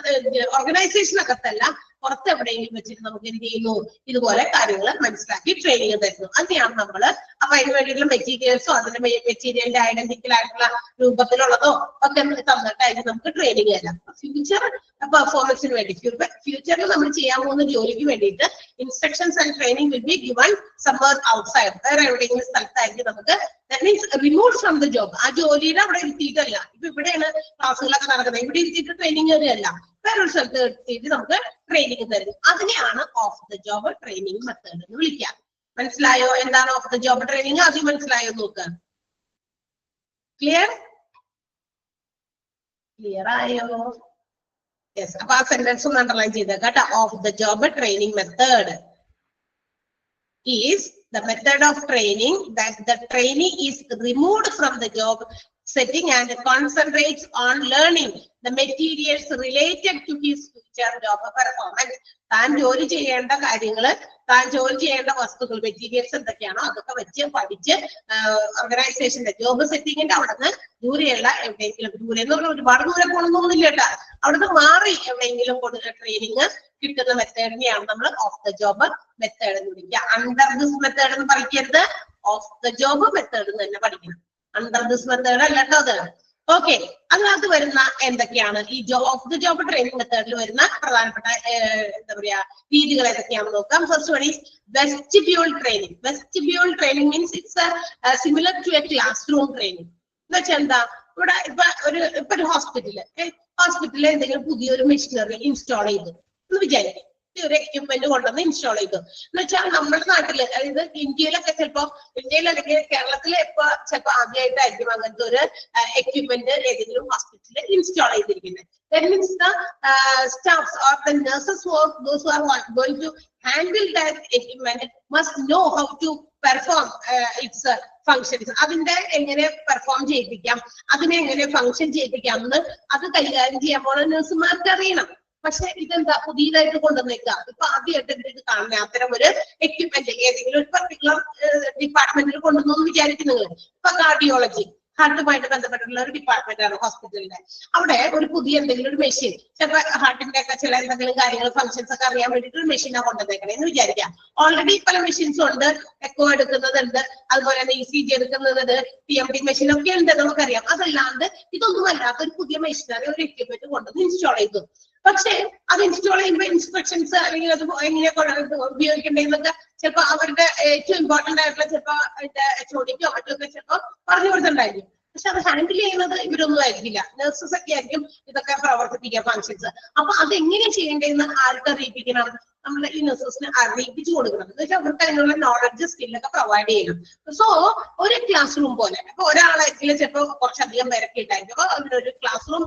ഓർഗനൈസേഷനകത്തല്ല പുറത്ത് എവിടെയെങ്കിലും വെച്ചിട്ട് നമുക്ക് എന്ത് ചെയ്യുന്നു, ഇതുപോലെ കാര്യങ്ങൾ മനസ്സിലാക്കി ട്രെയിനിങ് തരുന്നു. അതിനെയാണ് നമ്മള് അപ്പൊ അതിന് വേണ്ടിയിട്ടുള്ള മെറ്റീരിയൽസോ അതിന്റെ മെറ്റീരിയലിന്റെ ഐഡന്റിക്കൽ ആയിട്ടുള്ള രൂപത്തിലുള്ളതോ ഒക്കെ തന്നിട്ടായിരിക്കും നമുക്ക് ട്രെയിനിങ് തരാം. ഫ്യൂച്ചർ പെർഫോമൻസിന് വേണ്ടി ഫ്യൂച്ചറിൽ നമ്മൾ ചെയ്യാൻ പോകുന്ന ജോലിക്ക് വേണ്ടിയിട്ട് instructions and training will be given somewhere outside, വേറെ എവിടെയെങ്കിലും സ്ഥലത്തായിരിക്കും നമുക്ക് റിമൂവ് ഫ്രം ദ ജോബ്. ആ ജോലിയുടെ അവിടെ ഇരുത്തിയിട്ടല്ല, ഇപ്പൊ ഇവിടെയാണ് ക്ലാസ്സുകളൊക്കെ നടക്കുന്നത്, ഇവിടെ ഇരുത്തിയിട്ട് ട്രെയിനിങ് തന്നെയല്ല, വേറൊരു സ്ഥലത്ത് എടുത്തിട്ട് നമുക്ക് ട്രെയിനിങ് തരുന്നു. അതിനെയാണ് of the job training method എന്ന് വിളിക്കുക. മനസ്സിലായോ എന്താണ് ഓഫ് ദ ജോബ് ട്രെയിനിങ്? ആദ്യം മനസ്സിലായോ നോക്ക്. ക്ലിയർ ആയോ? യെസ്. അപ്പൊ ആ സെന്റൻസ് ഒന്ന് അണ്ടർലൈൻ ചെയ്തേക്കാം കേട്ടോ. Of the job training method is the method of training that the trainee is removed from the job setting and concentrates on learning the materials related to his future job performance. താൻ ജോലി ചെയ്യേണ്ട കാര്യങ്ങള്, താൻ ജോലി ചെയ്യേണ്ട വസ്തുക്കൾ, materials എന്തൊക്കെയാണോ അതൊക്കെ വെച്ച് പഠിച്ച് ഓർഗനൈസേഷന്റെ ജോബ് സെറ്റിങ്ങിന്റെ അവിടെ നിന്ന് ദൂരെയുള്ള എവിടെയെങ്കിലും, ദൂരെ എന്ന് പറഞ്ഞാൽ ഒരുപാട് ദൂരെ പോകണമെന്നൊന്നുമില്ല കേട്ടോ, അവിടുന്ന് മാറി എവിടെയെങ്കിലും കൊടുക്കുന്ന ട്രെയിനിങ് കിട്ടുന്ന മെത്തേഡിനെയാണ് നമ്മൾ ഓഫ് ദ ജോബ് മെത്തേഡ് എന്ന് വിളിക്കുക. അണ്ടർ ദിസ് മെത്തേഡ് എന്ന് പഠിക്കരുത്, ഓഫ് ദ ജോബ് മെത്തേഡ് എന്ന് തന്നെ പഠിക്കണം. അണ്ടർ ദിസ് മെത്തേഡ് അല്ല കേട്ടോ അത്. ഓക്കെ, അതിനകത്ത് വരുന്ന എന്തൊക്കെയാണ് ഈ ഓഫ് ദ ജോബ് ട്രെയിനിങ് മെത്തേഡിൽ വരുന്ന പ്രധാനപ്പെട്ട എന്താ പറയാ രീതികൾ ഏതൊക്കെയാണെന്ന് നോക്കാം. First one is vestibule training. Vestibule training means it's similar to a classroom training. എന്ന് വെച്ചാൽ എന്താ, ഇവിടെ ഇപ്പൊ ഒരു ഹോസ്പിറ്റലിൽ എന്തെങ്കിലും പുതിയൊരു മെഷീനറി ഇൻസ്റ്റാൾ ചെയ്തു എന്ന് വിചാരിക്കും, ഒരു എക്യുപ്മെന്റ് കൊണ്ടുവന്ന് ഇൻസ്റ്റാൾ ചെയ്തു എന്ന് വെച്ചാൽ നമ്മുടെ നാട്ടില്, അതായത് ഇന്ത്യയിലൊക്കെ ഇന്ത്യയിൽ അല്ലെങ്കിൽ കേരളത്തില് ചിലപ്പോ ആദ്യമായിട്ടായിരിക്കും അങ്ങനത്തെ ഒരു എക്യുപ്മെന്റ് ഏതെങ്കിലും ഹോസ്പിറ്റലിൽ ഇൻസ്റ്റാൾ ചെയ്തിരിക്കുന്നത്. That means the staffs or the nurses who are those who are going to handle that equipment must know how to perform its functions. അതിന്റെ എങ്ങനെ പെർഫോം ചെയ്യിപ്പിക്കാം, അതിനെ എങ്ങനെ ഫംഗ്ഷൻ ചെയ്യിപ്പിക്കാം എന്ന് അത് കൈകാര്യം ചെയ്യാൻ പോകുന്ന നഴ്സുമാർക്ക് അറിയണം. പക്ഷെ ഇതെന്താ പുതിയതായിട്ട് കൊണ്ടുവന്നേക്കാം, ഇപ്പൊ ആദ്യമായിട്ട് ഇത് കാണുന്ന അത്തരം ഒരു എക്യുപ്മെന്റ് ഏതെങ്കിലും ഒരു പർട്ടിക്കുലർ ഡിപ്പാർട്ട്മെന്റിൽ കൊണ്ടുവന്നു വിചാരിക്കുന്നത്. ഇപ്പൊ കാർഡിയോളജി, ഹാർട്ടുമായിട്ട് ബന്ധപ്പെട്ടുള്ള ഒരു ഡിപ്പാർട്ട്മെന്റ് ആണ് ഹോസ്പിറ്റലിന്റെ. അവിടെ ഒരു പുതിയ എന്തെങ്കിലും ഒരു മെഷീൻ, ചിലപ്പോ ഹാർട്ടിന്റെ ഒക്കെ ചില എന്തെങ്കിലും കാര്യങ്ങൾ ഫംഗ്ഷൻസ് ഒക്കെ അറിയാൻ വേണ്ടിയിട്ട് ഒരു മെഷീനാണ് കൊണ്ടുവന്നേക്കണേ എന്ന് വിചാരിക്കാം. ഓൾറെഡി പല മെഷീൻസും ഉണ്ട്, എക്കോ എടുക്കുന്നതുണ്ട്, അതുപോലെ തന്നെ ECG എടുക്കുന്നതുണ്ട്, TMT മെഷീൻ ഒക്കെ ഉണ്ട്, നമുക്കറിയാം. അതല്ലാണ്ട് ഇതൊന്നും അല്ലാത്ത ഒരു പുതിയ മെഷീനറി ഒരു എക്യുപ്മെന്റ് കൊണ്ടുവന്ന് ഇൻസ്റ്റാൾ ചെയ്തു. പക്ഷെ അത് ഇൻസ്റ്റാൾ ചെയ്യുമ്പോൾ ഇൻസ്ട്രക്ഷൻസ് അല്ലെങ്കിൽ അത് എങ്ങനെ ഉപയോഗിക്കേണ്ടതെന്നൊക്കെ ചിലപ്പോ അവരുടെ ഏറ്റവും ഇമ്പോർട്ടന്റ് ആയിട്ടുള്ള ചിലപ്പോ അതിന്റെ HODക്കോ മറ്റൊക്കെ ചിലപ്പോ പറഞ്ഞു കൊടുത്തിട്ടുണ്ടായിരിക്കും. പക്ഷെ അത് ഹാൻഡിൽ ചെയ്യുന്നത് ഇവരൊന്നും ആയിരിക്കില്ല, നഴ്സസ് ഒക്കെ ആയിരിക്കും ഇതൊക്കെ പ്രവർത്തിപ്പിക്കുക ഫങ്ഷൻസ്. അപ്പൊ അതെങ്ങനെ ചെയ്യേണ്ടതെന്ന് ആർക്ക് അറിയിപ്പിക്കണം? നമ്മളെ ഈ നഴ്സസിനെ അറിയിപ്പിച്ചു കൊടുക്കണം. എന്ന് വെച്ചാൽ അവർക്ക് അതിനുള്ള നോളജ് സ്കില്ലൊക്കെ പ്രൊവൈഡ് ചെയ്യണം. സോ ഒരു ക്ലാസ് റൂം പോലെ, അപ്പൊ ഒരാളെങ്കിലും ചിലപ്പോൾ കുറച്ചധികം പേരൊക്കെ ഉണ്ടായിരിക്കും. അപ്പൊ അതിനൊരു ക്ലാസ് റൂം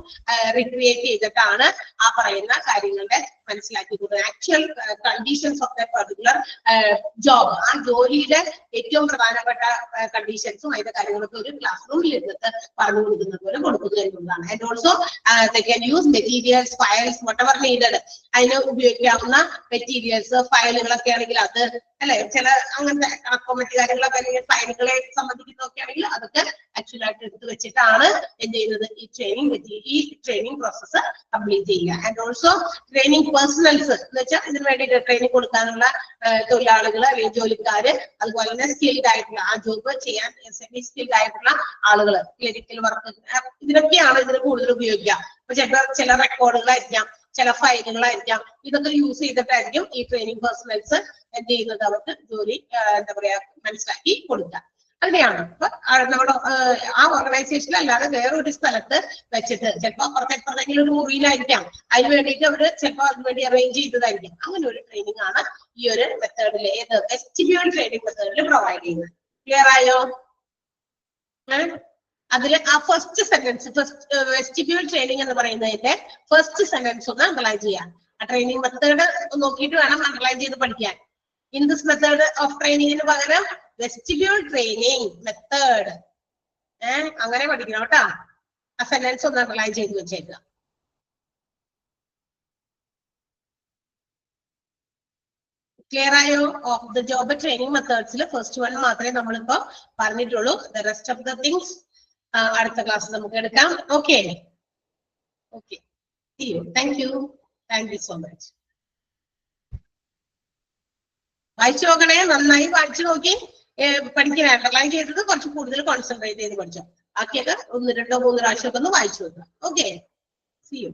റിക്രിയേറ്റ് ചെയ്തിട്ടാണ് ആ പറയുന്ന കാര്യങ്ങളുടെ മനസ്സിലാക്കി കൊടുക്കുന്നത്. Actual conditions of the particular job, ആ ജോലിയുടെ ഏറ്റവും പ്രധാനപ്പെട്ട കണ്ടീഷൻസും അതിന്റെ കാര്യങ്ങളൊക്കെ ഒരു ക്ലാസ് റൂമിൽ എടുത്തിട്ട് പറഞ്ഞു കൊടുക്കുന്നത് പോലെ കൊടുക്കുക എന്നുള്ളതാണ്. And also they can use materials, files, whatever needed. അതിന് ഉപയോഗിക്കാവുന്ന മെറ്റീരിയൽസ്, ഫയലുകളൊക്കെ ആണെങ്കിൽ അത് അല്ലെ, ചില അങ്ങനത്തെ കണക്കോ മറ്റു കാര്യങ്ങളൊക്കെ അല്ലെങ്കിൽ ഫയലുകളെ സംബന്ധിക്കുന്നതൊക്കെ ആണെങ്കിൽ അതൊക്കെ ആക്ച്വൽ ആയിട്ട് എടുത്ത് വെച്ചിട്ടാണ് എന്ത് ചെയ്യുന്നത്, ഈ ട്രെയിനിങ് പ്രോസസ്സ് കംപ്ലീറ്റ് ചെയ്യുക. ആൻഡ് ഓൾസോ ട്രെയിനിങ് പേഴ്സണൽസ് എന്ന് വെച്ചാൽ ഇതിന് വേണ്ടിയിട്ട് ട്രെയിനിങ് കൊടുക്കാനുള്ള തൊഴിലാളികൾ അല്ലെങ്കിൽ ജോലിക്കാര്, അതുപോലെ തന്നെ സ്കിൽഡ് ആയിട്ടുള്ള ആ ജോബ് ചെയ്യാൻ സെമി സ്കിൽഡ് ആയിട്ടുള്ള ആളുകൾ, ക്ലിനിക്കൽ വർക്ക്, ഇതിനൊക്കെയാണ് ഇതിന് കൂടുതൽ ഉപയോഗിക്കുക. അപ്പൊ ചില റെക്കോർഡുകളായിരിക്കാം, ചില ഫയലുകളായിരിക്കാം, ഇതൊക്കെ യൂസ് ചെയ്തിട്ടായിരിക്കും ഈ ട്രെയിനിങ് പേഴ്സണൽസ് എന്ത് ചെയ്യുന്നത്, അവർക്ക് ജോലി എന്താ പറയാ മനസ്സിലാക്കി കൊടുക്കുക. അങ്ങനെയാണ്. അപ്പൊ നമ്മുടെ ആ ഓർഗനൈസേഷനിൽ അല്ലാതെ വേറൊരു സ്ഥലത്ത് വെച്ചിട്ട് ചിലപ്പോ പുറത്തെങ്കിലും ഒരു മുറിയിലായിരിക്കാം, അതിന് വേണ്ടിയിട്ട് അവര് ചിലപ്പോ അതിന് വേണ്ടി അറേഞ്ച് ചെയ്തതായിരിക്കും. അങ്ങനെ ഒരു ട്രെയിനിങ് ആണ് ഈ ഒരു മെത്തേഡിൽ, ഏത് വെസ്റ്റിബ്യൂൾ ട്രെയിനിങ് മെത്തേഡിൽ പ്രൊവൈഡ് ചെയ്യുന്നത്. ക്ലിയർ ആയോ? അതിൽ ആ ഫസ്റ്റ് സെന്റൻസ്, വെസ്റ്റിബ്യൂൾ ട്രെയിനിങ് എന്ന് പറയുന്നതിന്റെ ഫസ്റ്റ് സെന്റൻസ് ഒന്ന് അണ്ടർലൈൻ ചെയ്യാം. ആ ട്രെയിനിങ് മെത്തേഡ് നോക്കിയിട്ട് വേണം അണ്ടർലൈൻ ചെയ്ത് പഠിക്കാൻ. ഇൻ ദിസ് മെത്തേഡ് ഓഫ് ട്രെയിനിങ്ങിന് പകരം വെസ്റ്റിബ്യൂൾ ട്രെയിനിങ് മെത്തേഡ് അങ്ങനെ പഠിക്കണം കേട്ടോ. ആ സെന്റൻസ് ഒന്ന് അണ്ടർലൈൻ ചെയ്ത് വെച്ചേക്കുക. ക്ലിയർ ആയോ? ഓഫ് ദ ജോബ് ട്രെയിനിങ് മെത്തേഡ്സിൽ ഫസ്റ്റ് വൺ മാത്രമേ നമ്മളിപ്പോ പറഞ്ഞിട്ടുള്ളൂ. The rest of the things അടുത്ത ക്ലാസ് നമുക്ക് എടുക്കാം. Okay okay, thank you so much. വായിച്ചു നോക്കണേ, നന്നായി വായിച്ചു നോക്കി പഠിക്കണേ. അണ്ടർലൈൻ ചെയ്തത് കുറച്ച് കൂടുതൽ കോൺസെൻട്രേറ്റ് ചെയ്ത് പഠിച്ചോ. ബാക്കിയൊക്കെ 1, 2, 3 പ്രാവശ്യമൊക്കെ ഒന്ന് വായിച്ചു നോക്കാം. Okay, see U.